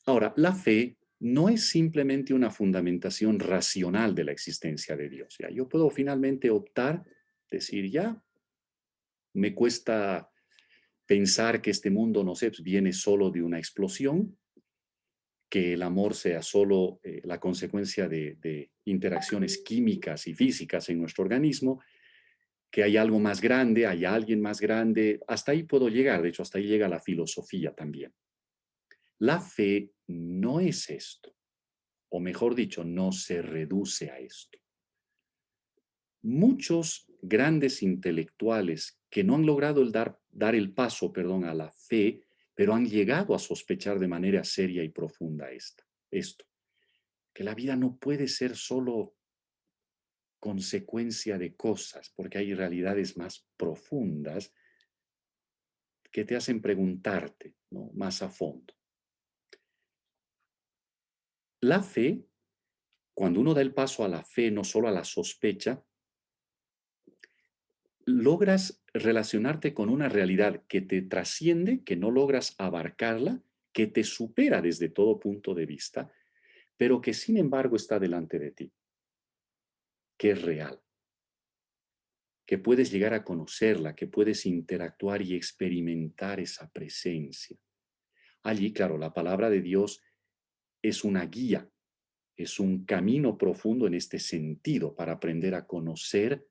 Ahora, la fe no es simplemente una fundamentación racional de la existencia de Dios. ¿Ya? Yo puedo finalmente optar, decir, ya, me cuesta pensar que este mundo, no sé, viene solo de una explosión, que el amor sea solo la consecuencia de interacciones químicas y físicas en nuestro organismo, que hay algo más grande, hay alguien más grande. Hasta ahí puedo llegar, de hecho, hasta ahí llega la filosofía también. La fe no es esto, o mejor dicho, no se reduce a esto. Muchos grandes intelectuales que no han logrado dar el paso, a la fe, pero han llegado a sospechar de manera seria y profunda esto, que la vida no puede ser solo consecuencia de cosas, porque hay realidades más profundas que te hacen preguntarte, ¿no?, más a fondo. La fe, cuando uno da el paso a la fe, no solo a la sospecha, logras relacionarte con una realidad que te trasciende, que no logras abarcarla, que te supera desde todo punto de vista, pero que sin embargo está delante de ti, que es real, que puedes llegar a conocerla, que puedes interactuar y experimentar esa presencia. Allí, claro, la palabra de Dios es una guía, es un camino profundo en este sentido para aprender a conocer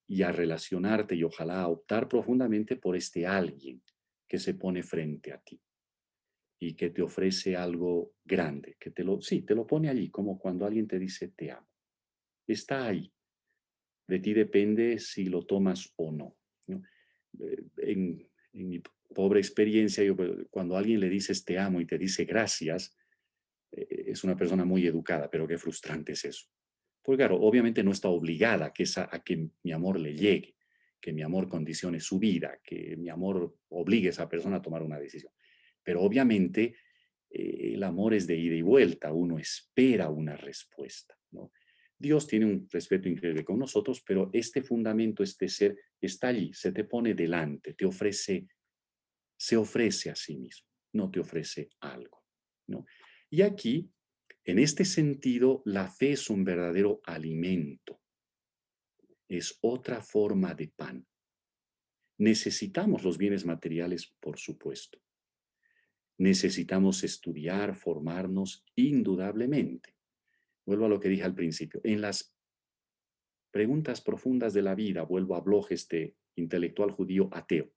y a relacionarte y ojalá a optar profundamente por este alguien que se pone frente a ti y que te ofrece algo grande, que te lo pone allí, como cuando alguien te dice te amo. Está ahí. De ti depende si lo tomas o no, ¿no? En mi pobre experiencia, cuando a alguien le dices te amo y te dice gracias, es una persona muy educada, pero qué frustrante es eso. Porque claro, obviamente no está obligada a que mi amor le llegue, que mi amor condicione su vida, que mi amor obligue a esa persona a tomar una decisión. Pero obviamente el amor es de ida y vuelta, uno espera una respuesta, ¿no? Dios tiene un respeto increíble con nosotros, pero este fundamento, este ser, está allí, se te pone delante, se ofrece a sí mismo, no te ofrece algo, ¿no? Y aquí, en este sentido, la fe es un verdadero alimento, es otra forma de pan. Necesitamos los bienes materiales, por supuesto, Necesitamos estudiar, formarnos indudablemente. Vuelvo a lo que dije al principio. En las preguntas profundas de la vida, vuelvo a Bloch, este intelectual judío ateo.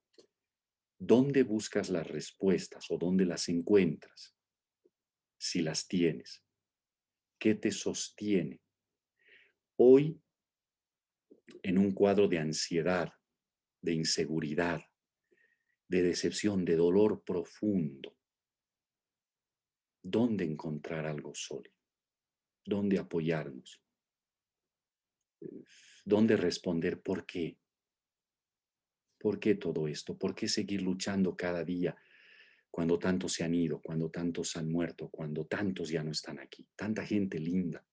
¿Dónde buscas las respuestas o dónde las encuentras? Si las tienes. ¿Qué te sostiene? Hoy, en un cuadro de ansiedad, de inseguridad, de decepción, de dolor profundo, ¿dónde encontrar algo sólido? ¿Dónde apoyarnos? ¿Dónde responder por qué? ¿Por qué todo esto? ¿Por qué seguir luchando cada día cuando tantos se han ido, cuando tantos han muerto, cuando tantos ya no están aquí? Tanta gente linda,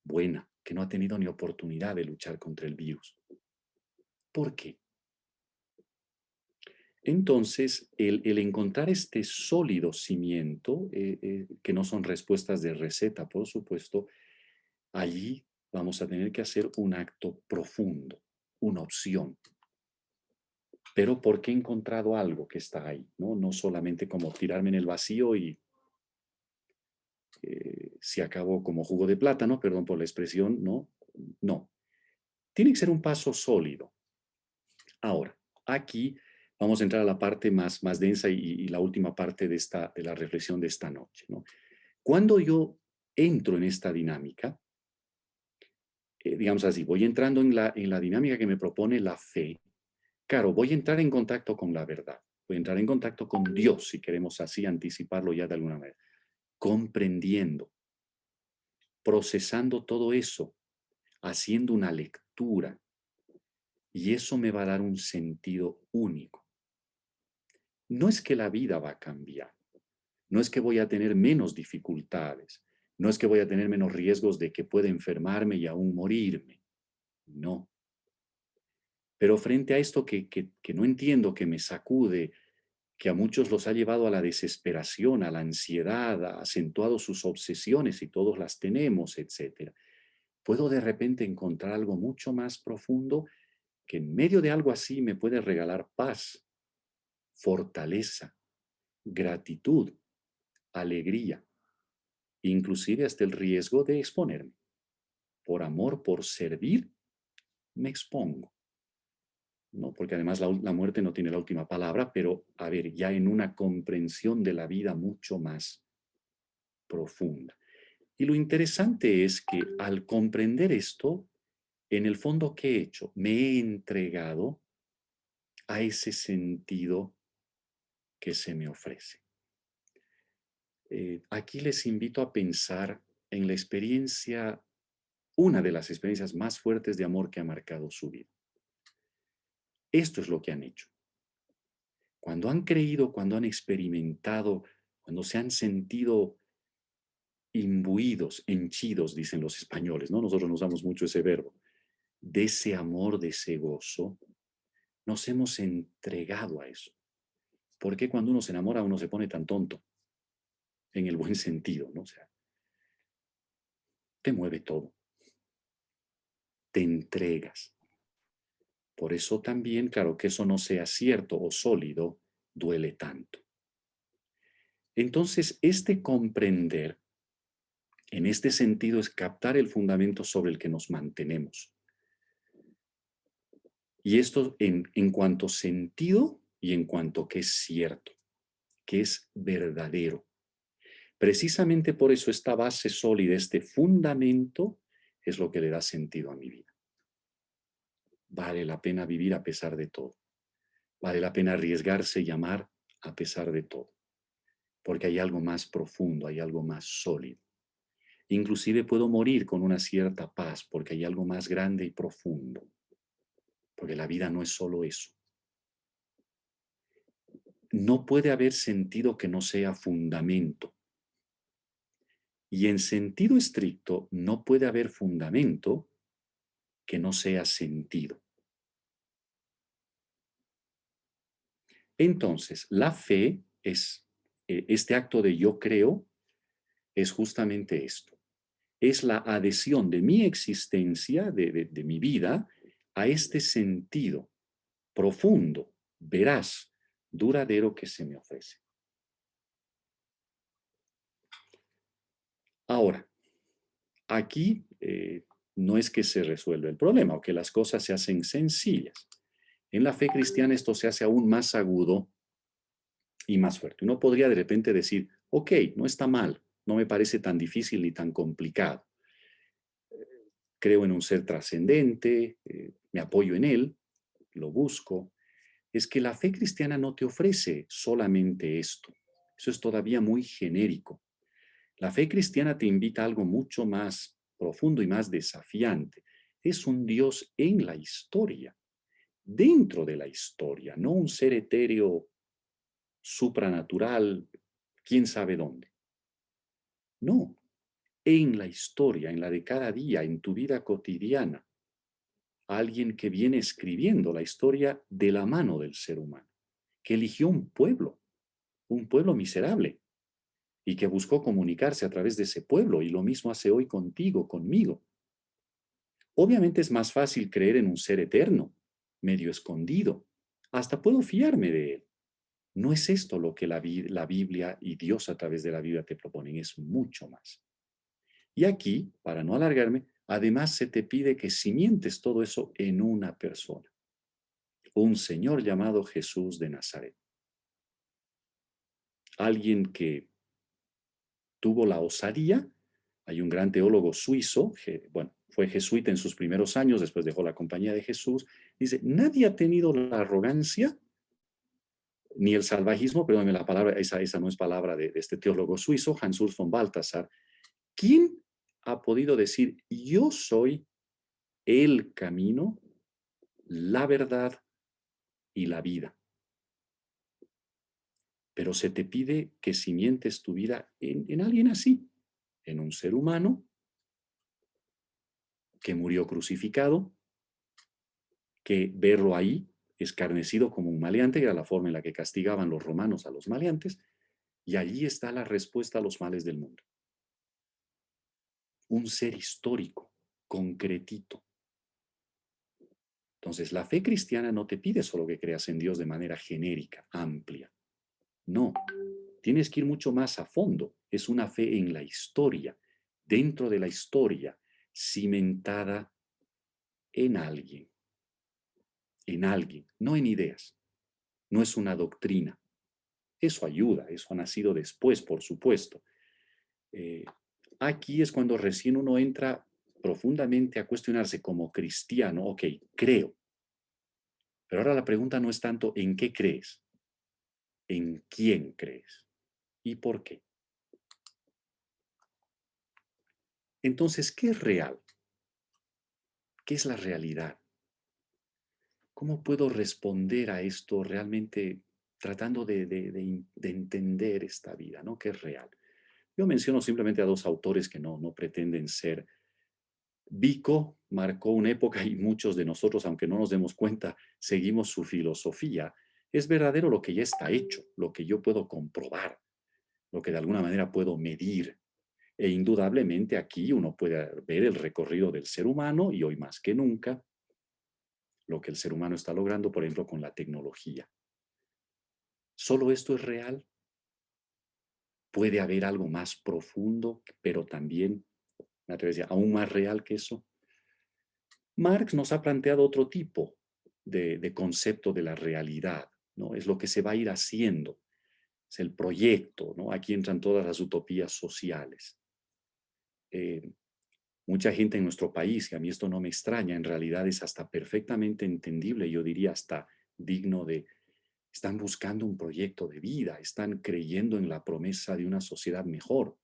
buena, que no ha tenido ni oportunidad de luchar contra el virus. ¿Por qué? Entonces, el encontrar este sólido cimiento, que no son respuestas de receta, por supuesto, allí vamos a tener que hacer un acto profundo, una opción. Pero porque he encontrado algo que está ahí, ¿no? No solamente como tirarme en el vacío y se acabó como jugo de plátano, perdón por la expresión, ¿no? No. Tiene que ser un paso sólido. Ahora, aquí vamos a entrar a la parte más densa y la última parte de la reflexión de esta noche, ¿no? Cuando yo entro en esta dinámica, digamos así, voy entrando en la dinámica que me propone la fe. Claro, voy a entrar en contacto con la verdad, voy a entrar en contacto con Dios, si queremos así anticiparlo ya de alguna manera, comprendiendo, procesando todo eso, haciendo una lectura, y eso me va a dar un sentido único. No es que la vida va a cambiar, no es que voy a tener menos dificultades, no es que voy a tener menos riesgos de que pueda enfermarme y aún morirme, no. Pero frente a esto que no entiendo, que me sacude, que a muchos los ha llevado a la desesperación, a la ansiedad, ha acentuado sus obsesiones y todos las tenemos, etcétera, puedo de repente encontrar algo mucho más profundo que en medio de algo así me puede regalar paz, fortaleza, gratitud, alegría, inclusive hasta el riesgo de exponerme. Por amor, por servir, me expongo. ¿No? Porque además la muerte no tiene la última palabra, pero a ver, ya en una comprensión de la vida mucho más profunda. Y lo interesante es que al comprender esto, en el fondo, ¿qué he hecho? Me he entregado a ese sentido que se me ofrece. Aquí les invito a pensar en la experiencia, una de las experiencias más fuertes de amor que ha marcado su vida. Esto es lo que han hecho. Cuando han creído, cuando han experimentado, cuando se han sentido imbuidos, henchidos, dicen los españoles, ¿no? Nosotros no usamos mucho ese verbo, de ese amor, de ese gozo, nos hemos entregado a eso. ¿Por qué cuando uno se enamora uno se pone tan tonto? En el buen sentido, ¿no? O sea, te mueve todo. Te entregas. Por eso también, claro, que eso no sea cierto o sólido, duele tanto. Entonces, este comprender, en este sentido, es captar el fundamento sobre el que nos mantenemos. Y esto en cuanto sentido y en cuanto que es cierto, que es verdadero. Precisamente por eso esta base sólida, este fundamento, es lo que le da sentido a mi vida. Vale la pena vivir a pesar de todo. Vale la pena arriesgarse y amar a pesar de todo. Porque hay algo más profundo, hay algo más sólido. Inclusive puedo morir con una cierta paz porque hay algo más grande y profundo. Porque la vida no es solo eso. No puede haber sentido que no sea fundamento. Y en sentido estricto, no puede haber fundamento que no sea sentido. Entonces, la fe es, este acto de yo creo, es justamente esto. Es la adhesión de mi existencia, de mi vida, a este sentido profundo, veraz, duradero que se me ofrece. Ahora, aquí no es que se resuelve el problema o que las cosas se hacen sencillas. En la fe cristiana esto se hace aún más agudo y más fuerte. Uno podría de repente decir, ok, no está mal, no me parece tan difícil ni tan complicado. Creo en un ser trascendente, me apoyo en él, lo busco. Es que la fe cristiana no te ofrece solamente esto. Eso es todavía muy genérico. La fe cristiana te invita a algo mucho más profundo y más desafiante. Es un Dios en la historia, dentro de la historia, no un ser etéreo, supranatural, quién sabe dónde. No, en la historia, en la de cada día, en tu vida cotidiana. Alguien que viene escribiendo la historia de la mano del ser humano, que eligió un pueblo miserable, y que buscó comunicarse a través de ese pueblo, y lo mismo hace hoy contigo, conmigo. Obviamente es más fácil creer en un ser eterno, medio escondido. Hasta puedo fiarme de él. No es esto lo que la Biblia y Dios a través de la Biblia te proponen, es mucho más. Y aquí, para no alargarme, además se te pide que cimientes todo eso en una persona, un Señor llamado Jesús de Nazaret. Alguien que tuvo la osadía. Hay un gran teólogo suizo, bueno, fue jesuita en sus primeros años, después dejó la Compañía de Jesús. Dice, nadie ha tenido la arrogancia ni el salvajismo, perdóneme la palabra, esa no es palabra de este teólogo suizo, Hans-Urs von Balthasar. ¿Quién ha podido decir, yo soy el camino, la verdad y la vida? Pero se te pide que cimientes tu vida en alguien así, en un ser humano que murió crucificado, que verlo ahí, escarnecido como un maleante, que era la forma en la que castigaban los romanos a los maleantes, y allí está la respuesta a los males del mundo. Un ser histórico, concretito. Entonces, la fe cristiana no te pide solo que creas en Dios de manera genérica, amplia. No, tienes que ir mucho más a fondo. Es una fe en la historia, dentro de la historia, cimentada en alguien, no en ideas. No es una doctrina. Eso ayuda, eso ha nacido después, por supuesto. Aquí es cuando recién uno entra profundamente a cuestionarse como cristiano, ok, creo. Pero ahora la pregunta no es tanto en qué crees, en quién crees y por qué. Entonces, ¿qué es real? ¿Qué es la realidad? ¿Cómo puedo responder a esto realmente tratando de entender esta vida, ¿no? ¿Qué es real? Yo menciono simplemente a dos autores que no pretenden ser. Vico marcó una época y muchos de nosotros, aunque no nos demos cuenta, seguimos su filosofía. Es verdadero lo que ya está hecho, lo que yo puedo comprobar, lo que de alguna manera puedo medir. E indudablemente aquí uno puede ver el recorrido del ser humano y hoy más que nunca lo que el ser humano está logrando, por ejemplo, con la tecnología. ¿Solo esto es real? ¿Puede haber algo más profundo, pero también, me atrevo a decir, aún más real que eso? Marx nos ha planteado otro tipo de concepto de la realidad, ¿no? Es lo que se va a ir haciendo, es el proyecto, ¿no? Aquí entran todas las utopías sociales. Mucha gente en nuestro país, y a mí esto no me extraña, en realidad es hasta perfectamente entendible, yo diría hasta digno de, están buscando un proyecto de vida, están creyendo en la promesa de una sociedad mejor,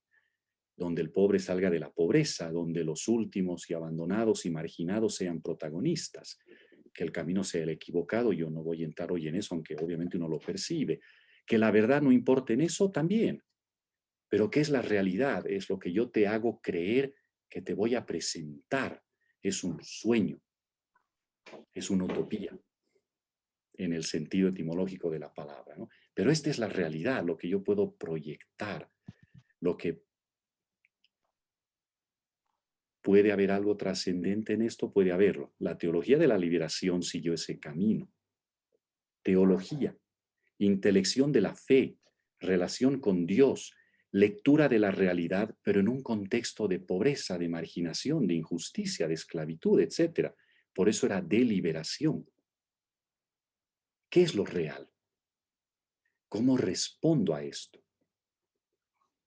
donde el pobre salga de la pobreza, donde los últimos y abandonados y marginados sean protagonistas, que el camino sea el equivocado. Yo no voy a entrar hoy en eso, aunque obviamente uno lo percibe. Que la verdad no importe en eso también. Pero ¿qué es la realidad? Es lo que yo te hago creer que te voy a presentar. Es un sueño, es una utopía, en el sentido etimológico de la palabra, ¿no? Pero esta es la realidad, lo que yo puedo proyectar, lo que ¿puede haber algo trascendente en esto? Puede haberlo. La teología de la liberación siguió ese camino. Teología, intelección de la fe, relación con Dios, lectura de la realidad, pero en un contexto de pobreza, de marginación, de injusticia, de esclavitud, etc. Por eso era deliberación. ¿Qué es lo real? ¿Cómo respondo a esto?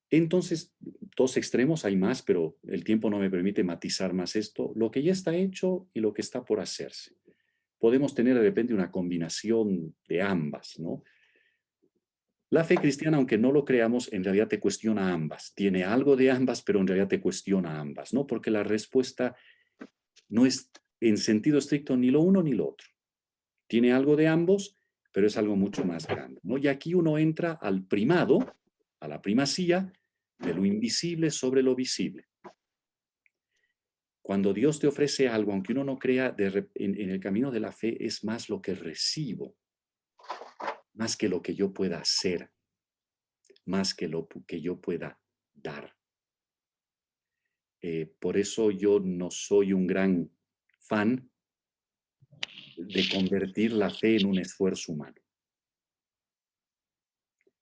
Entonces, dos extremos, hay más, pero el tiempo no me permite matizar más esto. Lo que ya está hecho y lo que está por hacerse. Podemos tener de repente una combinación de ambas, ¿no? La fe cristiana, aunque no lo creamos, en realidad te cuestiona ambas. Tiene algo de ambas, pero en realidad te cuestiona ambas, ¿no? Porque la respuesta no es en sentido estricto ni lo uno ni lo otro. Tiene algo de ambos, pero es algo mucho más grande, ¿no? Y aquí uno entra al primado, a la primacía de lo invisible sobre lo visible. Cuando Dios te ofrece algo, aunque uno no crea, en el camino de la fe es más lo que recibo, más que lo que yo pueda hacer, más que lo que yo pueda dar. Por eso yo no soy un gran fan de convertir la fe en un esfuerzo humano.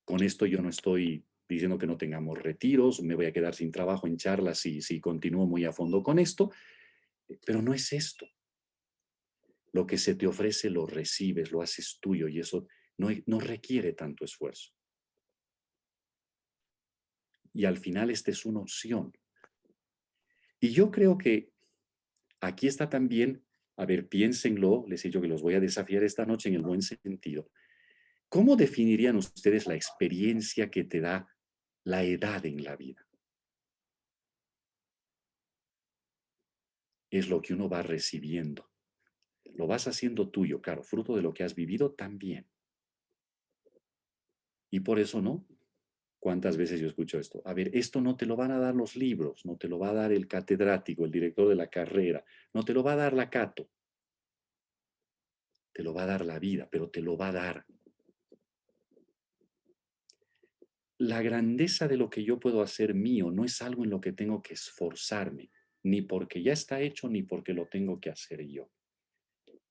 Con esto yo no estoy diciendo que no tengamos retiros, me voy a quedar sin trabajo en charlas si continúo muy a fondo con esto, pero no es esto. Lo que se te ofrece lo recibes, lo haces tuyo y eso no requiere tanto esfuerzo. Y al final esta es una opción. Y yo creo que aquí está también, a ver, piénsenlo, les he dicho que los voy a desafiar esta noche en el buen sentido. ¿Cómo definirían ustedes la experiencia que te da la edad en la vida? Es lo que uno va recibiendo. Lo vas haciendo tuyo, claro, fruto de lo que has vivido también. Y por eso, ¿no? ¿Cuántas veces yo escucho esto? A ver, esto no te lo van a dar los libros, no te lo va a dar el catedrático, el director de la carrera, no te lo va a dar la Cato, te lo va a dar la vida, pero te lo va a dar. La grandeza de lo que yo puedo hacer mío no es algo en lo que tengo que esforzarme, ni porque ya está hecho, ni porque lo tengo que hacer yo.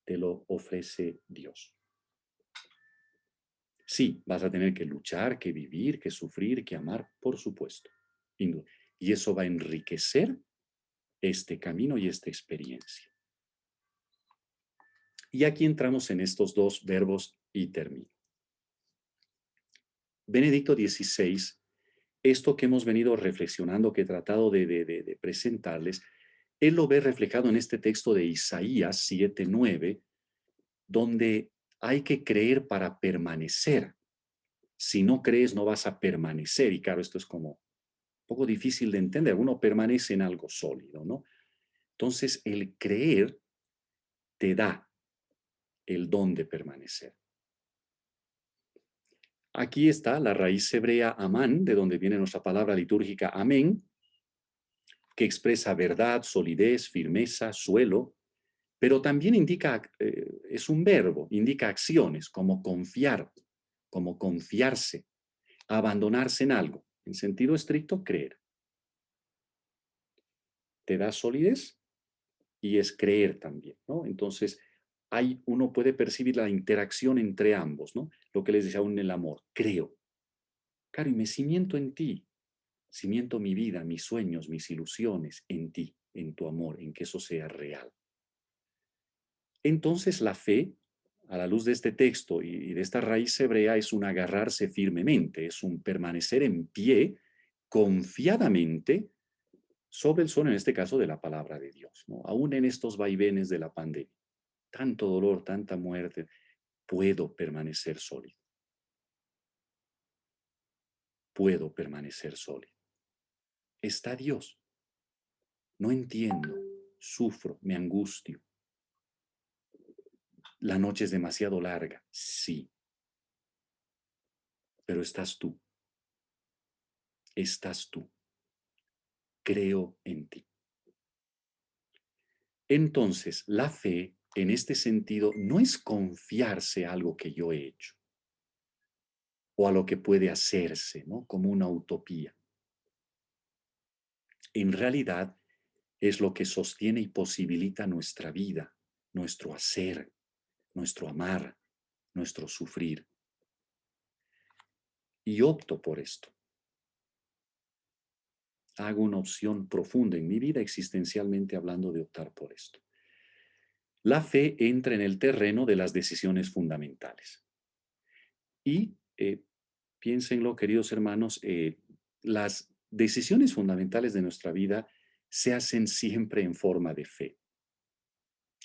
Te lo ofrece Dios. Sí, vas a tener que luchar, que vivir, que sufrir, que amar, por supuesto. Y eso va a enriquecer este camino y esta experiencia. Y aquí entramos en estos dos verbos y termino. Benedicto XVI, esto que hemos venido reflexionando, que he tratado de presentarles, él lo ve reflejado en este texto de Isaías 7:9, donde hay que creer para permanecer. Si no crees, no vas a permanecer. Y claro, esto es como un poco difícil de entender. Uno permanece en algo sólido, ¿no? Entonces, el creer te da el don de permanecer. Aquí está la raíz hebrea amán, de donde viene nuestra palabra litúrgica amén, que expresa verdad, solidez, firmeza, suelo, pero también indica, es un verbo, indica acciones, como confiar, como confiarse, abandonarse en algo. En sentido estricto, creer. Te da solidez y es creer también, ¿no? Entonces, uno puede percibir la interacción entre ambos, ¿no? Lo que les decía aún en el amor, creo. Claro, y me cimiento en ti, cimiento mi vida, mis sueños, mis ilusiones en ti, en tu amor, en que eso sea real. Entonces la fe, a la luz de este texto y de esta raíz hebrea, es un agarrarse firmemente, es un permanecer en pie confiadamente sobre el suelo, en este caso, de la palabra de Dios, ¿no? Aún en estos vaivenes de la pandemia, tanto dolor, tanta muerte, puedo permanecer sólido. Puedo permanecer sólido. Está Dios. No entiendo, sufro, me angustio. La noche es demasiado larga, sí. Pero estás tú. Estás tú. Creo en ti. Entonces, la fe, en este sentido, no es confiarse a algo que yo he hecho o a lo que puede hacerse, ¿no? Como una utopía. En realidad, es lo que sostiene y posibilita nuestra vida, nuestro hacer, nuestro amar, nuestro sufrir. Y opto por esto. hago una opción profunda en mi vida, existencialmente hablando, de optar por esto. La fe entra en el terreno de las decisiones fundamentales. Y piénsenlo, queridos hermanos, las decisiones fundamentales de nuestra vida se hacen siempre en forma de fe.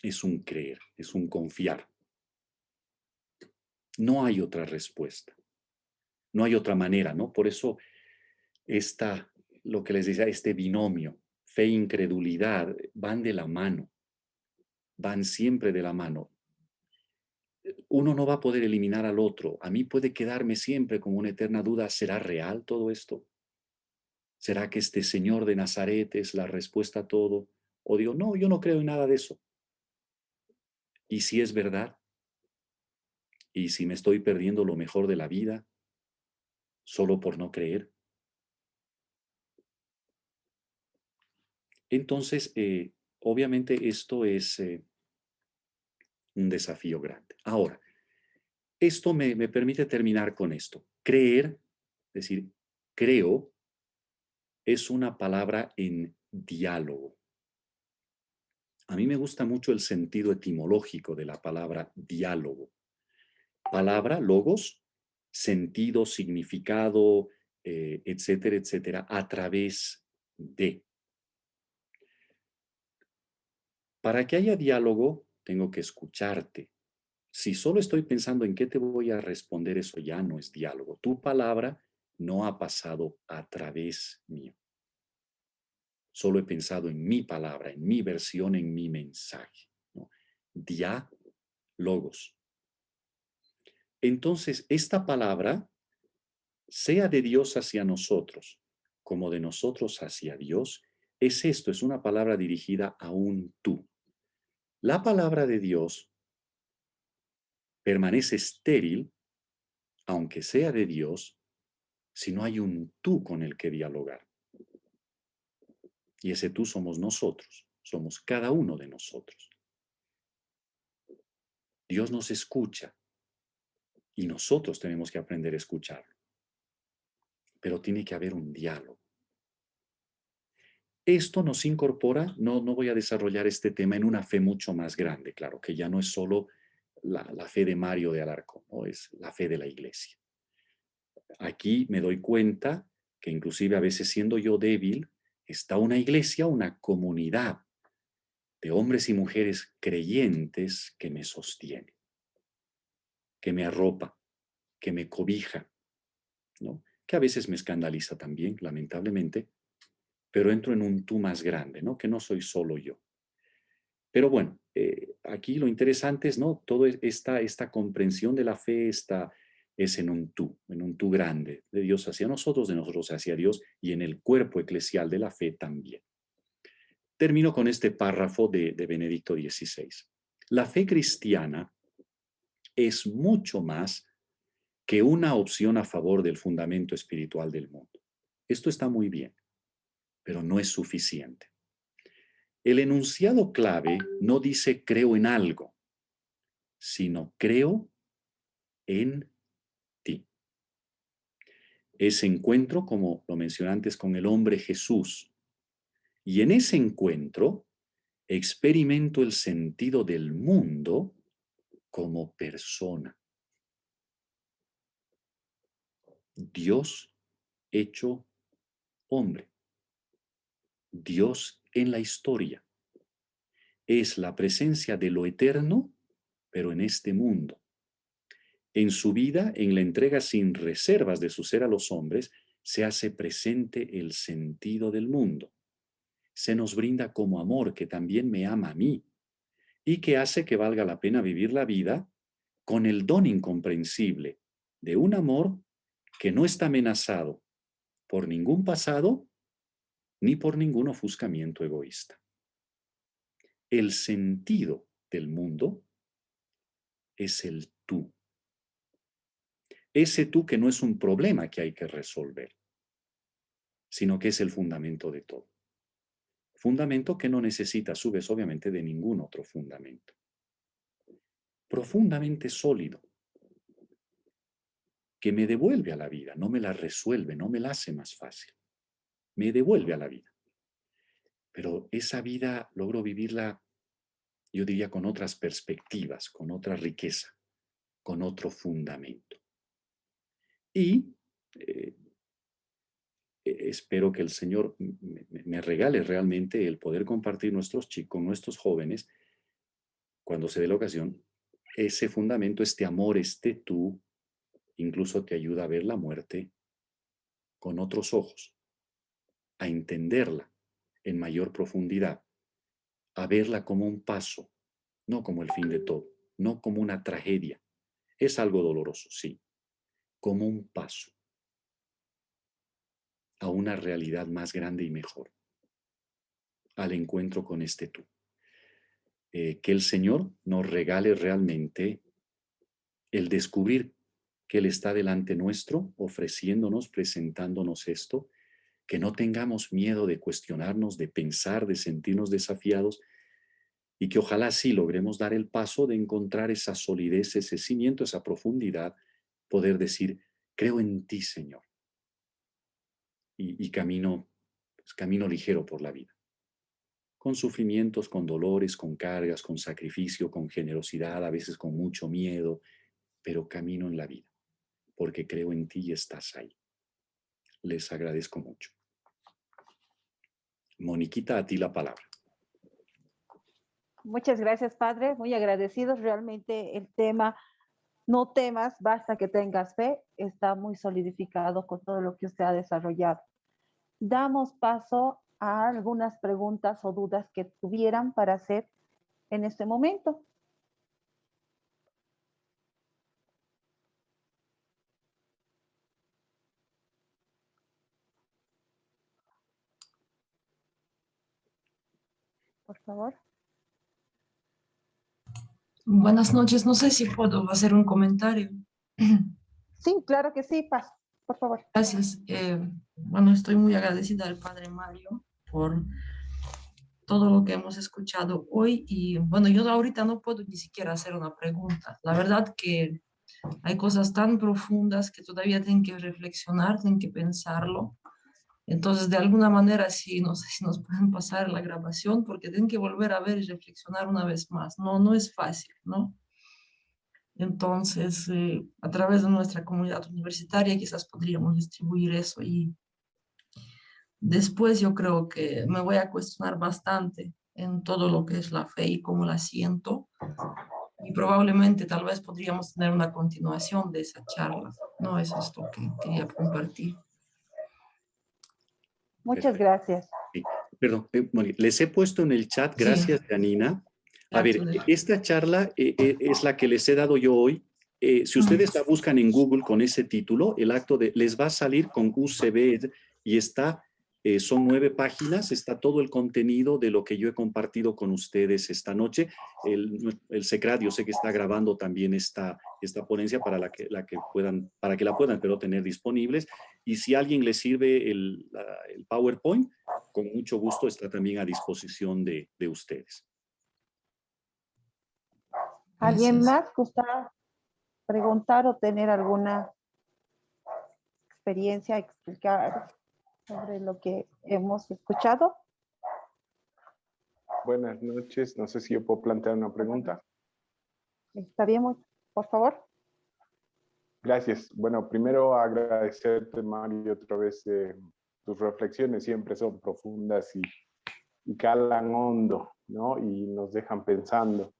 Es un creer, es un confiar. No hay otra respuesta, no hay otra manera, ¿no? Por eso lo que les decía, este binomio, fe e incredulidad, van de la mano, van siempre de la mano. Uno no va a poder eliminar al otro. A mí puede quedarme siempre como una eterna duda, ¿será real todo esto? ¿Será que este Señor de Nazaret es la respuesta a todo? O digo, no, yo no creo en nada de eso. ¿Y si es verdad? ¿Y si me estoy perdiendo lo mejor de la vida solo por no creer? Entonces, obviamente esto es un desafío grande. Ahora, esto me permite terminar con esto. Creer, es decir, creo, es una palabra en diálogo. A mí me gusta mucho el sentido etimológico de la palabra diálogo. Palabra, logos, sentido, significado, etcétera, etcétera, a través de. Para que haya diálogo, tengo que escucharte. Si solo estoy pensando en qué te voy a responder, eso ya no es diálogo. Tu palabra no ha pasado a través mío. Solo he pensado en mi palabra, en mi versión, en mi mensaje, ¿no? Diálogos. Entonces, esta palabra, sea de Dios hacia nosotros, como de nosotros hacia Dios, es esto, es una palabra dirigida a un tú. La palabra de Dios permanece estéril, aunque sea de Dios, si no hay un tú con el que dialogar. Y ese tú somos nosotros, somos cada uno de nosotros. Dios nos escucha y nosotros tenemos que aprender a escucharlo. Pero tiene que haber un diálogo. Esto nos incorpora, no voy a desarrollar este tema en una fe mucho más grande, claro, que ya no es solo la fe de Mario de Alarcón, ¿no? Es la fe de la iglesia. Aquí me doy cuenta que inclusive a veces siendo yo débil, está una iglesia, una comunidad de hombres y mujeres creyentes que me sostiene, que me arropa, que me cobija, ¿no? Que a veces me escandaliza también, lamentablemente, pero entro en un tú más grande, ¿no? Que no soy solo yo. Pero bueno, aquí lo interesante es, ¿no? Toda esta comprensión de la fe es en un tú grande, de Dios hacia nosotros, de nosotros hacia Dios y en el cuerpo eclesial de la fe también. Termino con este párrafo de Benedicto XVI. La fe cristiana es mucho más que una opción a favor del fundamento espiritual del mundo. Esto está muy bien, pero no es suficiente. El enunciado clave no dice creo en algo, sino creo en ti. Ese encuentro, como lo mencioné antes, con el hombre Jesús. Y en ese encuentro experimento el sentido del mundo como persona. Dios hecho hombre. Dios en la historia. Es la presencia de lo eterno, pero en este mundo. En su vida, en la entrega sin reservas de su ser a los hombres, se hace presente el sentido del mundo. Se nos brinda como amor que también me ama a mí y que hace que valga la pena vivir la vida con el don incomprensible de un amor que no está amenazado por ningún pasado ni por ningún ofuscamiento egoísta. El sentido del mundo es el tú. Ese tú que no es un problema que hay que resolver, sino que es el fundamento de todo. Fundamento que no necesita, a su vez, obviamente, de ningún otro fundamento. Profundamente sólido, que me devuelve a la vida, no me la resuelve, no me la hace más fácil. me devuelve a la vida. Pero esa vida logro vivirla, yo diría, con otras perspectivas, con otra riqueza, con otro fundamento. Y espero que el Señor me regale realmente el poder compartir con nuestros jóvenes, cuando se dé la ocasión, ese fundamento, este amor, este tú, incluso te ayuda a ver la muerte con otros ojos, a entenderla en mayor profundidad, a verla como un paso, no como el fin de todo, no como una tragedia. Es algo doloroso, sí, como un paso a una realidad más grande y mejor, al encuentro con este tú. Que el Señor nos regale realmente el descubrir que Él está delante nuestro, ofreciéndonos, presentándonos esto, que no tengamos miedo de cuestionarnos, de pensar, de sentirnos desafiados, y que ojalá sí logremos dar el paso de encontrar esa solidez, ese cimiento, esa profundidad, poder decir, creo en ti, Señor, y camino, pues, camino ligero por la vida, con sufrimientos, con dolores, con cargas, con sacrificio, con generosidad, a veces con mucho miedo, pero camino en la vida, porque creo en ti y estás ahí. Les agradezco mucho. Moniquita, a ti la palabra. Muchas gracias, Padre. Muy agradecidos. Realmente el tema, no temas, basta que tengas fe, está muy solidificado con todo lo que usted ha desarrollado. Damos paso a algunas preguntas o dudas que tuvieran para hacer en este momento. Por favor. Buenas noches, no sé si puedo hacer un comentario. Sí, claro que sí, Paz, por favor. Gracias. Bueno, estoy muy agradecida al Padre Mario por todo lo que hemos escuchado hoy y bueno, yo ahorita no puedo ni siquiera hacer una pregunta. La verdad que hay cosas tan profundas que todavía tienen que reflexionar, tienen que pensarlo. Entonces, de alguna manera, sí, no sé si nos pueden pasar la grabación porque tienen que volver a ver y reflexionar una vez más. No, no es fácil, ¿no? Entonces, a través de nuestra comunidad universitaria quizás podríamos distribuir eso y después yo creo que me voy a cuestionar bastante en todo lo que es la fe y cómo la siento y probablemente tal vez podríamos tener una continuación de esa charla. No es esto que quería compartir. Muchas Perfecto. gracias. Sí. Perdón, Moni, les he puesto en el chat, gracias, Sí. Janina. A ver, esta charla es la que les he dado yo hoy. Si ustedes la buscan en Google con ese título, el acto les va a salir con UCB y está, son 9 páginas, está todo el contenido de lo que yo he compartido con ustedes esta noche. El SECRAD, yo sé que está grabando también esta ponencia para que la puedan pero tener disponibles. Y si a alguien le sirve el PowerPoint, con mucho gusto está también a disposición de ustedes. ¿Alguien Gracias. más gusta preguntar o tener alguna experiencia, explicar sobre lo que hemos escuchado? Buenas noches, no sé si yo puedo plantear una pregunta. Está bien, por favor. Gracias. Bueno, primero agradecerte, Mario, otra vez tus reflexiones siempre son profundas y calan hondo, ¿no? Y nos dejan pensando.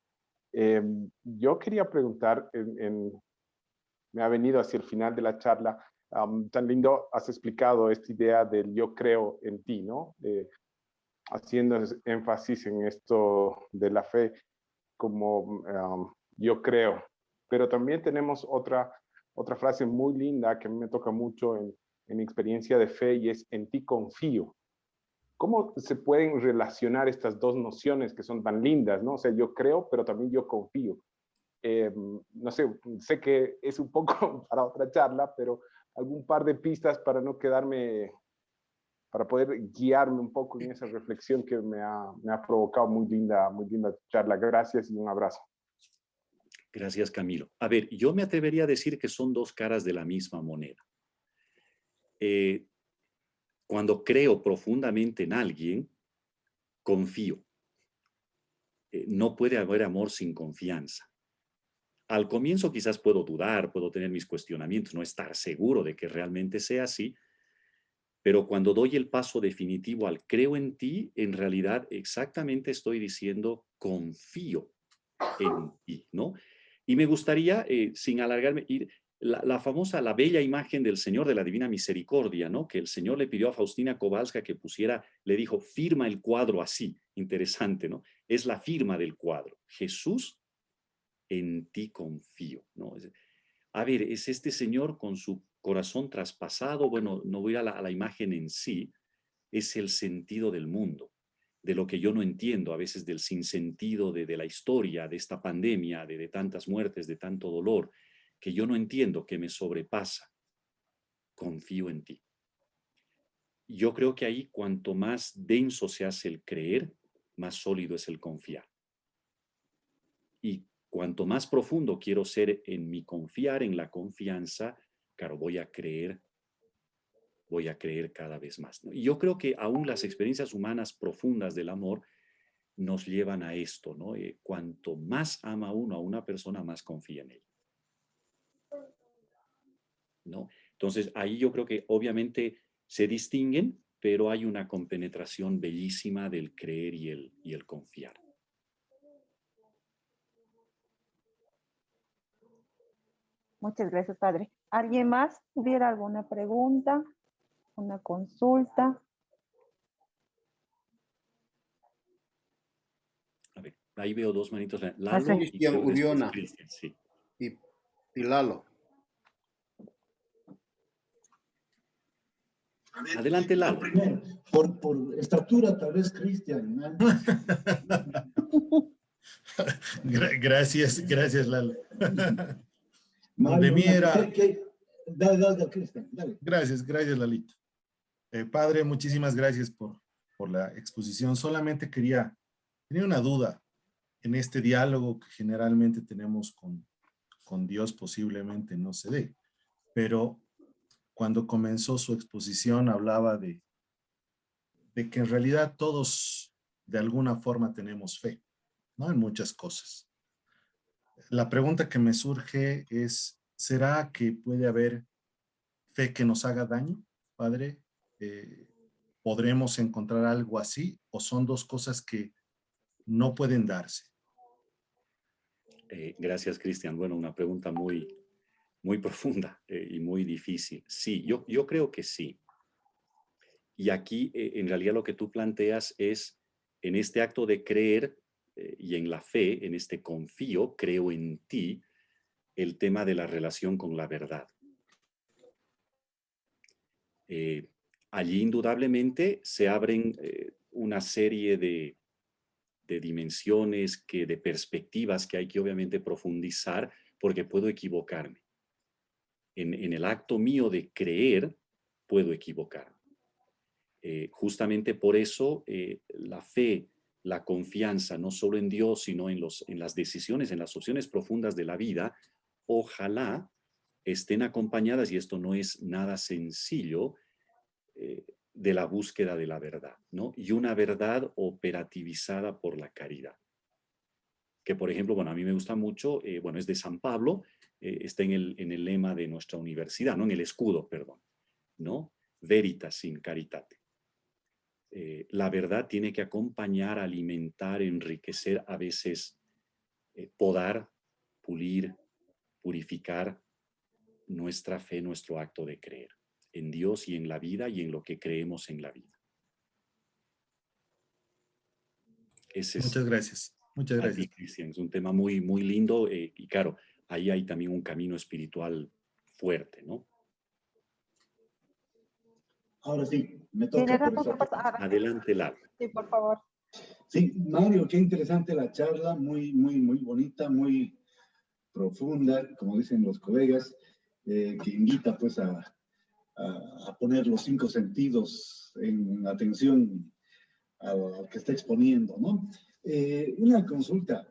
Yo quería preguntar, me ha venido hacia el final de la charla, tan lindo has explicado esta idea del yo creo en ti, ¿no? Haciendo énfasis en esto de la fe como yo creo. Pero también tenemos otra frase muy linda que a mí me toca mucho en mi experiencia de fe y es en ti confío. ¿Cómo se pueden relacionar estas dos nociones que son tan lindas, ¿no? O sea, yo creo, pero también yo confío. No sé que es un poco para otra charla, pero algún par de pistas para no quedarme, para poder guiarme un poco en esa reflexión que me ha provocado muy linda charla. Gracias y un abrazo. Gracias, Camilo. A ver, yo me atrevería a decir que son dos caras de la misma moneda. Cuando creo profundamente en alguien, confío. No puede haber amor sin confianza. Al comienzo quizás puedo dudar, puedo tener mis cuestionamientos, no estar seguro de que realmente sea así, pero cuando doy el paso definitivo al creo en ti, en realidad exactamente estoy diciendo confío en ti, ¿no? Y me gustaría, sin alargarme, ir la famosa, la bella imagen del Señor de la Divina Misericordia, ¿no? Que el Señor le pidió a Faustina Kowalska que pusiera, le dijo, firma el cuadro así. Interesante, ¿no? Es la firma del cuadro. Jesús, en ti confío, ¿no? A ver, es este Señor con su corazón traspasado, bueno, no voy a la imagen en sí, es el sentido del mundo, de lo que yo no entiendo, a veces del sinsentido de la historia, de esta pandemia, de tantas muertes, de tanto dolor, que yo no entiendo, que me sobrepasa. Confío en ti. Yo creo que ahí cuanto más denso se hace el creer, más sólido es el confiar. Y cuanto más profundo quiero ser en mi confiar, en la confianza, claro, voy a creer cada vez más, ¿no? Y yo creo que aún las experiencias humanas profundas del amor nos llevan a esto, ¿no? Cuanto más ama uno a una persona, más confía en ella, ¿no? Entonces, ahí yo creo que obviamente se distinguen, pero hay una compenetración bellísima del creer y el confiar. Muchas gracias, padre. ¿Alguien más tuviera alguna pregunta, una consulta? A ver, ahí veo dos manitos. Lalo y Cristian creo después Uriona Cristian, sí. y Lalo. Adelante, Lalo. Primero, por estatura, tal vez Cristian, ¿no? Gracias, Lalo. Mario, De mí era... Dale, Cristian, dale. Gracias, Lalito. Padre, muchísimas gracias por la exposición. Solamente tenía una duda en este diálogo que generalmente tenemos con Dios, posiblemente no se dé, pero cuando comenzó su exposición hablaba de que en realidad todos de alguna forma tenemos fe, ¿no? En muchas cosas. La pregunta que me surge es, ¿será que puede haber fe que nos haga daño, Padre? ¿Podremos encontrar algo así o son dos cosas que no pueden darse? Gracias, Cristian. Bueno, una pregunta muy, muy profunda y muy difícil. Sí, yo creo que sí. Y aquí, en realidad, lo que tú planteas es, en este acto de creer y en la fe, en este confío, creo en ti, el tema de la relación con la verdad. Allí, indudablemente, se abren una serie de dimensiones, de perspectivas que hay que obviamente profundizar, porque puedo equivocarme. En el acto mío de creer, puedo equivocarme. Justamente por eso la fe, la confianza, no solo en Dios, sino en las decisiones, en las opciones profundas de la vida, ojalá estén acompañadas, y esto no es nada sencillo, de la búsqueda de la verdad, ¿no? Y una verdad operativizada por la caridad. Que, por ejemplo, bueno, a mí me gusta mucho, bueno, es de San Pablo, está en el lema de nuestra universidad, ¿no? En el escudo, perdón, ¿no? Veritas in caritate. La verdad tiene que acompañar, alimentar, enriquecer, a veces podar, pulir, purificar nuestra fe, nuestro acto de creer en Dios y en la vida y en lo que creemos en la vida. Muchas gracias. Muchas gracias, Cristian. Es un tema muy, muy lindo y claro, ahí hay también un camino espiritual fuerte, ¿no? Ahora sí, me toca. Adelante, Lara. Sí, por favor. Sí, Mario, qué interesante la charla, muy, muy, muy bonita, muy profunda, como dicen los colegas, que invita pues a poner los 5 sentidos en atención al que está exponiendo, ¿no? Una consulta.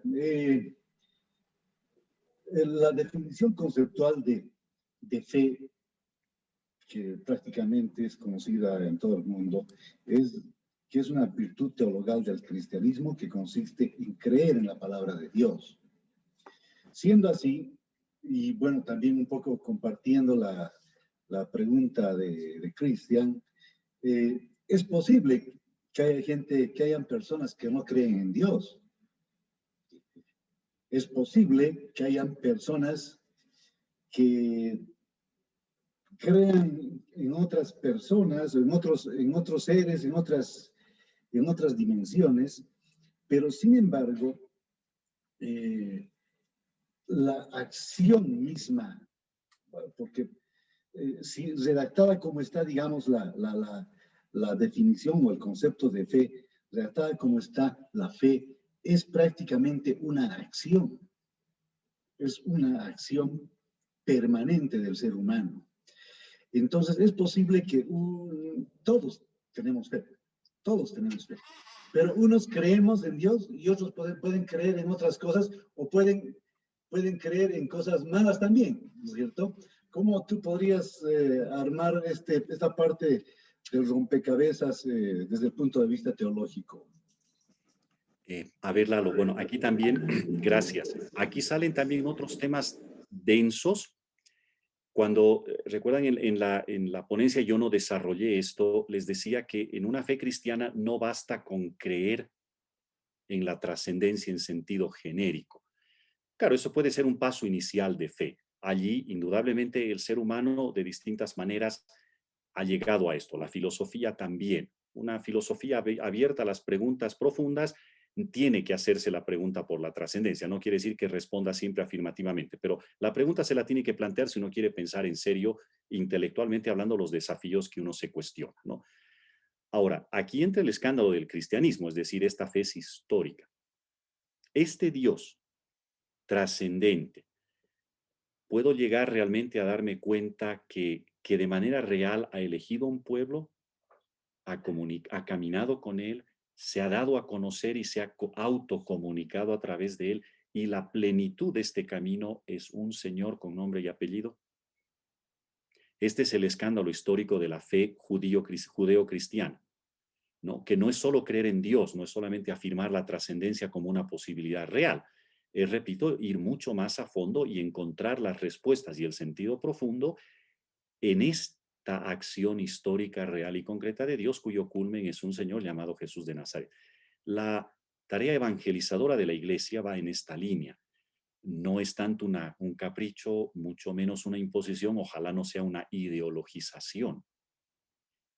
La definición conceptual de fe que prácticamente es conocida en todo el mundo, es que es una virtud teologal del cristianismo que consiste en creer en la palabra de Dios. Siendo así, y bueno, también un poco compartiendo la pregunta de Cristian, es posible que haya gente, que hayan personas que no creen en Dios. Es posible que hayan personas que crean en otras personas, en otros seres, en otras dimensiones, pero sin embargo, la acción misma, porque si redactada como está, digamos, la definición o el concepto de fe, redactada como está la fe, es prácticamente una acción. Es una acción permanente del ser humano. Entonces, es posible que todos tenemos fe, pero unos creemos en Dios y otros pueden creer en otras cosas o pueden creer en cosas malas también, ¿no es cierto? ¿Cómo tú podrías armar esta parte del rompecabezas desde el punto de vista teológico? A ver, Lalo, bueno, aquí también, gracias. Aquí salen también otros temas densos. Cuando, recuerdan, en la ponencia yo no desarrollé esto, les decía que en una fe cristiana no basta con creer en la trascendencia en sentido genérico. Claro, eso puede ser un paso inicial de fe. Allí, indudablemente, el ser humano de distintas maneras ha llegado a esto. La filosofía también. Una filosofía abierta a las preguntas profundas tiene que hacerse la pregunta por la trascendencia. No quiere decir que responda siempre afirmativamente, pero la pregunta se la tiene que plantear si uno quiere pensar en serio, intelectualmente hablando, los desafíos que uno se cuestiona, ¿no? Ahora, aquí entra el escándalo del cristianismo, es decir, esta fe es histórica. Este Dios trascendente, ¿puedo llegar realmente a darme cuenta que de manera real ha elegido un pueblo, ha caminado con él, se ha dado a conocer y se ha autocomunicado a través de él, y la plenitud de este camino es un Señor con nombre y apellido? Este es el escándalo histórico de la fe judeo-cristiana, ¿no? Que no es solo creer en Dios, no es solamente afirmar la trascendencia como una posibilidad real. Es, repito, ir mucho más a fondo y encontrar las respuestas y el sentido profundo en esta acción histórica, real y concreta de Dios, cuyo culmen es un Señor llamado Jesús de Nazaret. La tarea evangelizadora de la Iglesia va en esta línea. No es tanto un capricho, mucho menos una imposición, ojalá no sea una ideologización.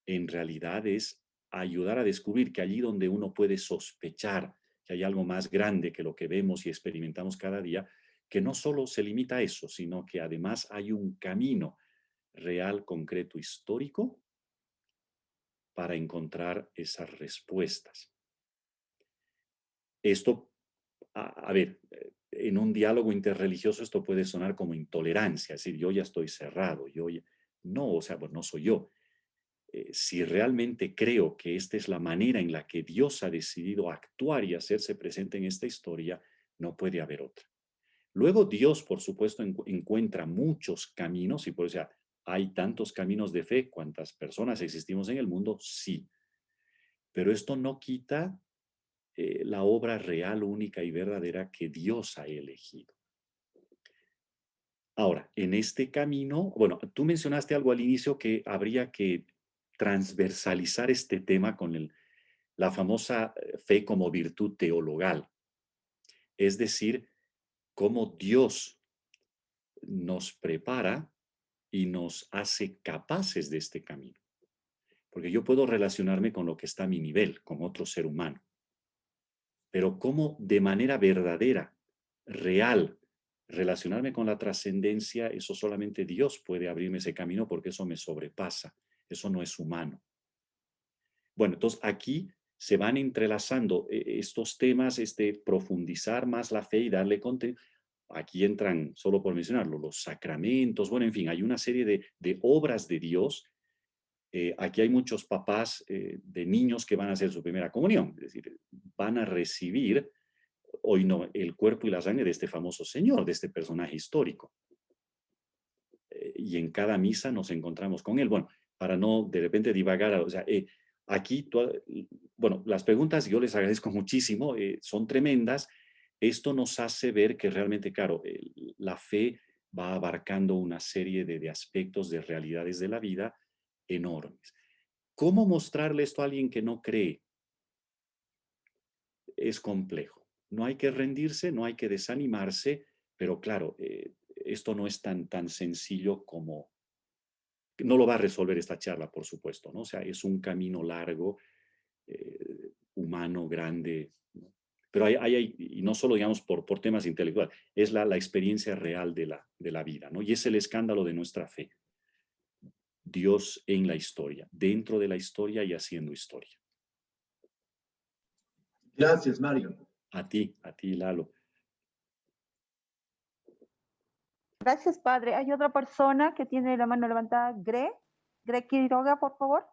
En realidad es ayudar a descubrir que allí donde uno puede sospechar que hay algo más grande que lo que vemos y experimentamos cada día, que no solo se limita a eso, sino que además hay un camino real, concreto, histórico para encontrar esas respuestas. Esto, a ver, en un diálogo interreligioso esto puede sonar como intolerancia, es decir, yo ya estoy cerrado, no, o sea, pues no soy yo. Si realmente creo que esta es la manera en la que Dios ha decidido actuar y hacerse presente en esta historia, no puede haber otra. Luego Dios, por supuesto, encuentra muchos caminos, y por eso hay tantos caminos de fe, cuantas personas existimos en el mundo, sí. Pero esto no quita la obra real, única y verdadera que Dios ha elegido. Ahora, en este camino, bueno, tú mencionaste algo al inicio, que habría que transversalizar este tema con la famosa fe como virtud teologal. Es decir, cómo Dios nos prepara y nos hace capaces de este camino. Porque yo puedo relacionarme con lo que está a mi nivel, con otro ser humano. Pero cómo de manera verdadera, real, relacionarme con la trascendencia, eso solamente Dios puede abrirme ese camino, porque eso me sobrepasa, eso no es humano. Bueno, entonces aquí se van entrelazando estos temas, profundizar más la fe y darle contenido. Aquí entran, solo por mencionarlo, los sacramentos, bueno, en fin, hay una serie de obras de Dios. Aquí hay muchos papás de niños que van a hacer su primera comunión, es decir, van a recibir, hoy no, el cuerpo y la sangre de este famoso Señor, de este personaje histórico. y en cada misa nos encontramos con Él. Bueno, para no de repente divagar, o sea, aquí, bueno, las preguntas yo les agradezco muchísimo, son tremendas. Esto nos hace ver que realmente, claro, la fe va abarcando una serie de aspectos, de realidades de la vida enormes. ¿Cómo mostrarle esto a alguien que no cree? Es complejo. No hay que rendirse, no hay que desanimarse, pero claro, esto no es tan sencillo como... No lo va a resolver esta charla, por supuesto, ¿no? O sea, es un camino largo, humano, grande, ¿no? Pero y no solo, digamos, por temas intelectuales, es la experiencia real de la vida, ¿no? Y es el escándalo de nuestra fe. Dios en la historia, dentro de la historia y haciendo historia. Gracias, Mario. A ti, Lalo. Gracias, padre. Hay otra persona que tiene la mano levantada. Greg Quiroga, por favor.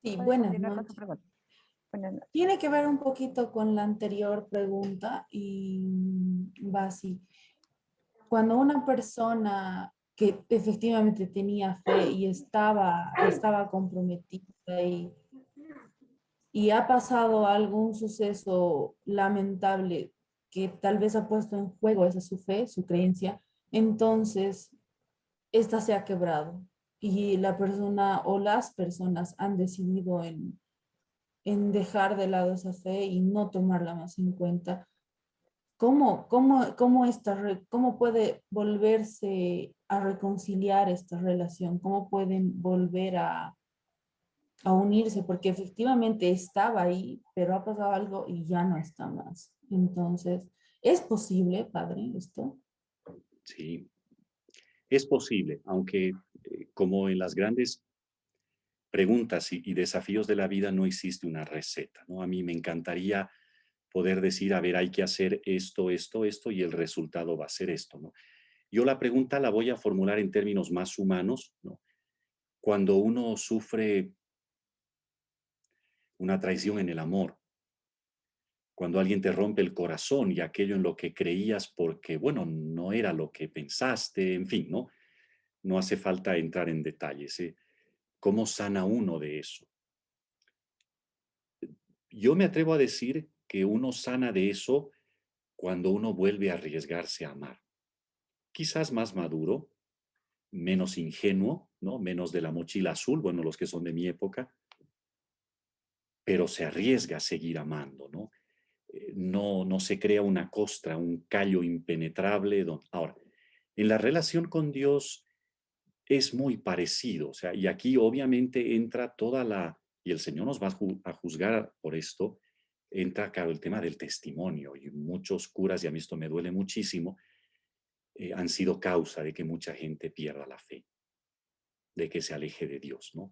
Sí, ¿Puede buenas continuar con su noches. pregunta? Buenas noches. Tiene que ver un poquito con la anterior pregunta y va así. Cuando una persona que efectivamente tenía fe y estaba comprometida y ha pasado algún suceso lamentable que tal vez ha puesto en juego esa su fe, su creencia, entonces esta se ha quebrado y la persona o las personas han decidido en dejar de lado esa fe y no tomarla más en cuenta. ¿Cómo puede volverse a reconciliar esta relación? ¿Cómo pueden volver a unirse? Porque efectivamente estaba ahí, pero ha pasado algo y ya no está más. Entonces, ¿es posible, padre, esto? Sí, es posible, aunque como en las grandes preguntas y desafíos de la vida no existe una receta, ¿no? A mí me encantaría poder decir, a ver, hay que hacer esto, esto, esto, y el resultado va a ser esto, ¿no? Yo la pregunta la voy a formular en términos más humanos, ¿no? Cuando uno sufre una traición en el amor, cuando alguien te rompe el corazón y aquello en lo que creías porque, bueno, no era lo que pensaste, en fin, ¿no? No hace falta entrar en detalles, ¿eh? ¿Cómo sana uno de eso? Yo me atrevo a decir que uno sana de eso cuando uno vuelve a arriesgarse a amar. Quizás más maduro, menos ingenuo, ¿no? Menos de la mochila azul, bueno, los que son de mi época, pero se arriesga a seguir amando, ¿no? No se crea una costra, un callo impenetrable. Ahora, en la relación con Dios es muy parecido, o sea, y aquí obviamente entra y el Señor nos va a juzgar por esto, entra, claro, el tema del testimonio, y muchos curas, y a mí esto me duele muchísimo, han sido causa de que mucha gente pierda la fe, de que se aleje de Dios, ¿no?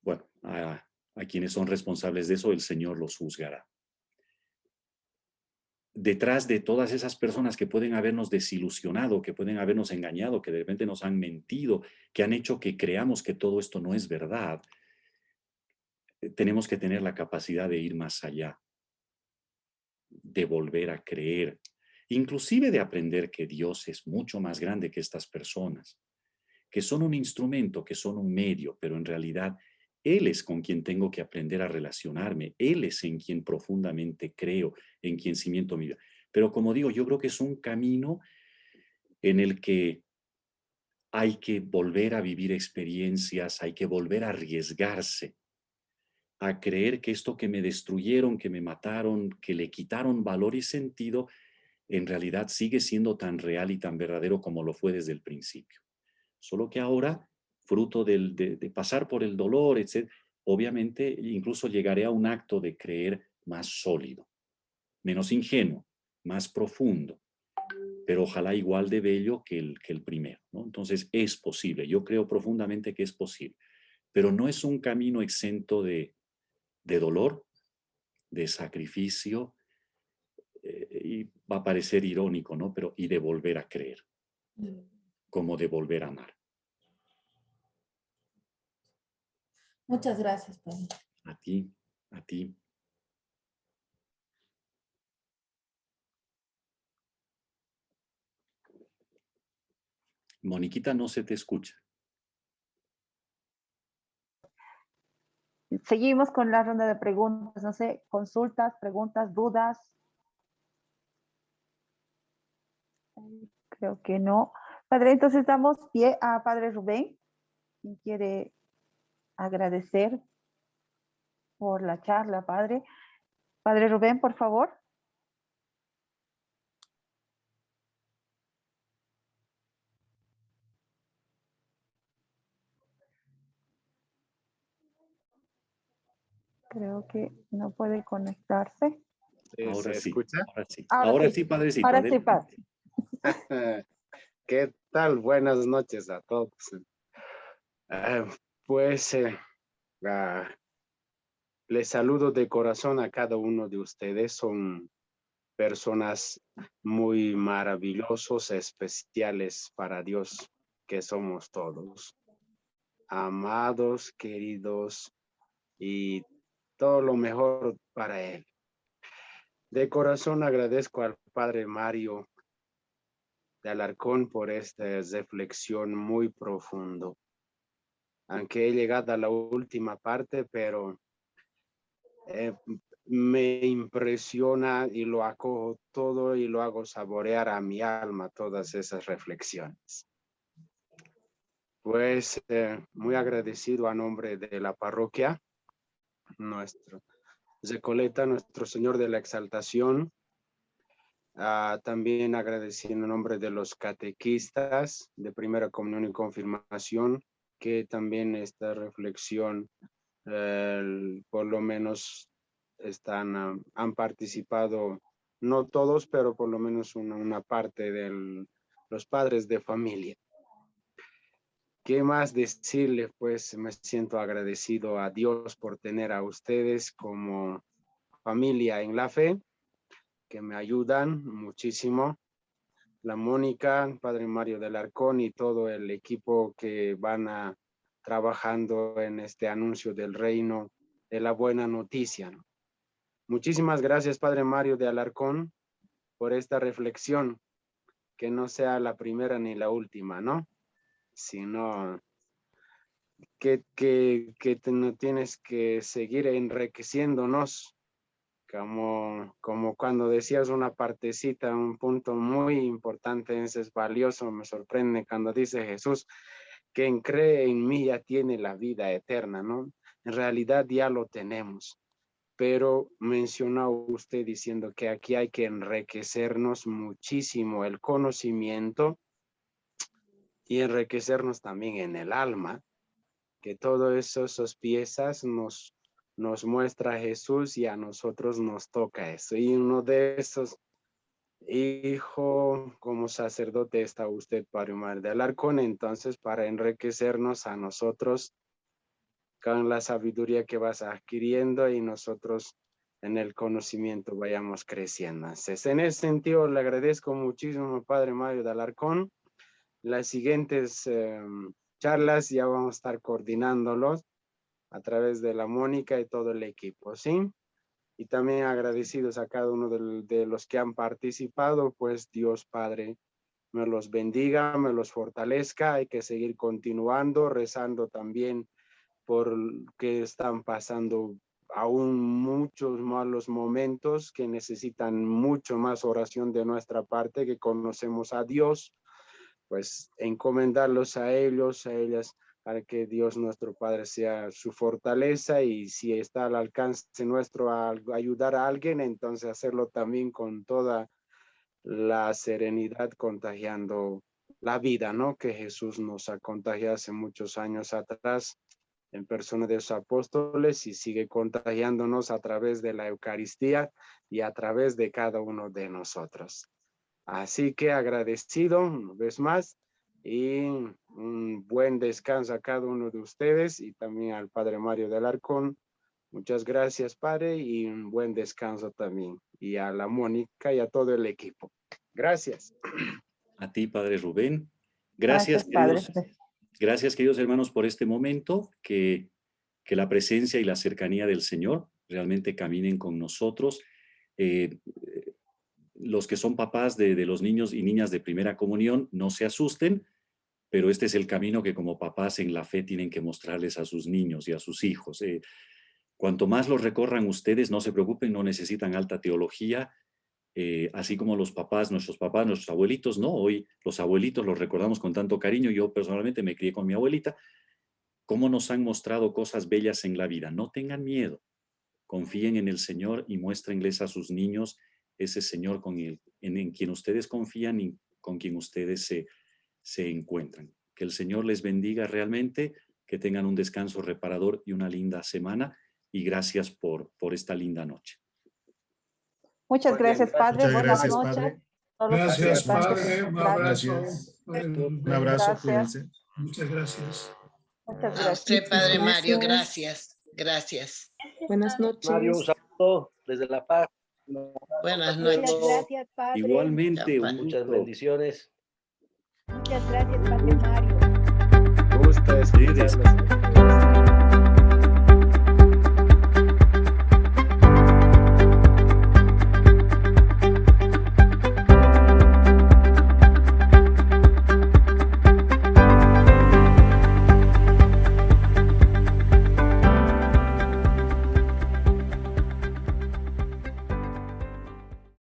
Bueno, a quienes son responsables de eso, el Señor los juzgará. Detrás de todas esas personas que pueden habernos desilusionado, que pueden habernos engañado, que de repente nos han mentido, que han hecho que creamos que todo esto no es verdad, tenemos que tener la capacidad de ir más allá, de volver a creer, inclusive de aprender que Dios es mucho más grande que estas personas, que son un instrumento, que son un medio, pero en realidad Él es con quien tengo que aprender a relacionarme, Él es en quien profundamente creo, en quien cimiento mi vida. Pero como digo, yo creo que es un camino en el que hay que volver a vivir experiencias, hay que volver a arriesgarse, a creer que esto que me destruyeron, que me mataron, que le quitaron valor y sentido, en realidad sigue siendo tan real y tan verdadero como lo fue desde el principio. Solo que ahora, fruto de pasar por el dolor, etc., obviamente incluso llegaré a un acto de creer más sólido, menos ingenuo, más profundo, pero ojalá igual de bello que el primero, ¿no? Entonces es posible, yo creo profundamente que es posible, pero no es un camino exento de dolor, de sacrificio, y va a parecer irónico, ¿no? Pero y de volver a creer, como de volver a amar. Muchas gracias, padre. A ti, a ti. Moniquita, no se te escucha. Seguimos con la ronda de preguntas, no sé, consultas, preguntas, dudas. Creo que no. Padre, entonces damos pie a Padre Rubén, quien quiere agradecer por la charla, Padre. Padre Rubén, por favor. Creo que no puede conectarse. Ahora ¿Se sí, escucha? ahora sí. Ahora Ahora sí. sí, padrecito. Ahora sí, Adelante. Padre. ¿Qué tal? Buenas noches a todos. Ah, pues les saludo de corazón a cada uno de ustedes. Son personas muy maravillosos, especiales para Dios, que somos todos. Amados, queridos y todo lo mejor para Él. De corazón agradezco al Padre Mario de Alarcón por esta reflexión muy profundo. Aunque he llegado a la última parte, pero me impresiona y lo acojo todo y lo hago saborear a mi alma todas esas reflexiones. Pues muy agradecido a nombre de la parroquia, nuestro Recoleta, Nuestro Señor de la Exaltación. También agradeciendo en nombre de los catequistas de Primera Comunión y Confirmación, que también esta reflexión, por lo menos han participado, no todos, pero por lo menos una parte de los padres de familia. ¿Qué más decirles? Pues me siento agradecido a Dios por tener a ustedes como familia en la fe, que me ayudan muchísimo. La Mónica, Padre Mario del Arcón y todo el equipo que van trabajando en este anuncio del reino de la buena noticia. Muchísimas gracias, Padre Mario de Alarcón, por esta reflexión, que no sea la primera ni la última, ¿no? Sino que no tienes que seguir enriqueciéndonos, como cuando decías una partecita, un punto muy importante, ese es valioso, me sorprende cuando dice Jesús, quien cree en mí ya tiene la vida eterna, ¿no? En realidad ya lo tenemos. Pero mencionó usted diciendo que aquí hay que enriquecernos muchísimo el conocimiento y enriquecernos también en el alma, que todas esas piezas nos muestra Jesús y a nosotros nos toca eso. Y uno de esos, hijo, como sacerdote está usted, Padre Mario de Alarcón, entonces para enriquecernos a nosotros con la sabiduría que vas adquiriendo y nosotros en el conocimiento vayamos creciendo. Entonces, en ese sentido, le agradezco muchísimo, Padre Mario de Alarcón. Las siguientes charlas ya vamos a estar coordinándolos a través de la Mónica y todo el equipo, ¿sí? Y también agradecidos a cada uno de los que han participado, pues Dios Padre me los bendiga, me los fortalezca. Hay que seguir continuando, rezando también por que están pasando aún muchos malos momentos que necesitan mucho más oración de nuestra parte, que conocemos a Dios, pues encomendarlos a ellos, a ellas, para que Dios nuestro Padre sea su fortaleza, y si está al alcance nuestro a ayudar a alguien, entonces hacerlo también con toda la serenidad, contagiando la vida, ¿no? Que Jesús nos ha contagiado hace muchos años atrás en persona de sus apóstoles y sigue contagiándonos a través de la Eucaristía y a través de cada uno de nosotros. Así que agradecido una vez más y un buen descanso a cada uno de ustedes y también al Padre Mario del Arcón. Muchas gracias, Padre, y un buen descanso también. Y a la Mónica y a todo el equipo. Gracias. A ti, Padre Rubén. Gracias, Padre. Gracias, queridos hermanos, por este momento, que la presencia y la cercanía del Señor realmente caminen con nosotros. Los que son papás de los niños y niñas de primera comunión, no se asusten, pero este es el camino que como papás en la fe tienen que mostrarles a sus niños y a sus hijos. Cuanto más los recorran ustedes, no se preocupen, no necesitan alta teología, así como los papás, nuestros abuelitos, ¿no? Hoy los abuelitos los recordamos con tanto cariño. Yo personalmente me crié con mi abuelita. ¿Cómo nos han mostrado cosas bellas en la vida? No tengan miedo, confíen en el Señor y muéstrenles a sus niños ese Señor en quien ustedes confían y con quien ustedes se encuentran. Que el Señor les bendiga realmente, que tengan un descanso reparador y una linda semana, y gracias por esta linda noche. Muchas gracias, Padre. Muchas Buenas gracias, noches. Padre. Todos los Gracias, participantes. Padre. Un abrazo. Gracias. Un abrazo, Gracias. cuídense. Muchas gracias. Muchas A gracias. usted, Padre Mario, Gracias. gracias. Buenas noches. Mario, un saludo desde La Paz. Buenas Muchas noches. gracias, Padre. Igualmente, un Muchas gusto. bendiciones. Muchas gracias, Padre Mario. Gusto escucharlos.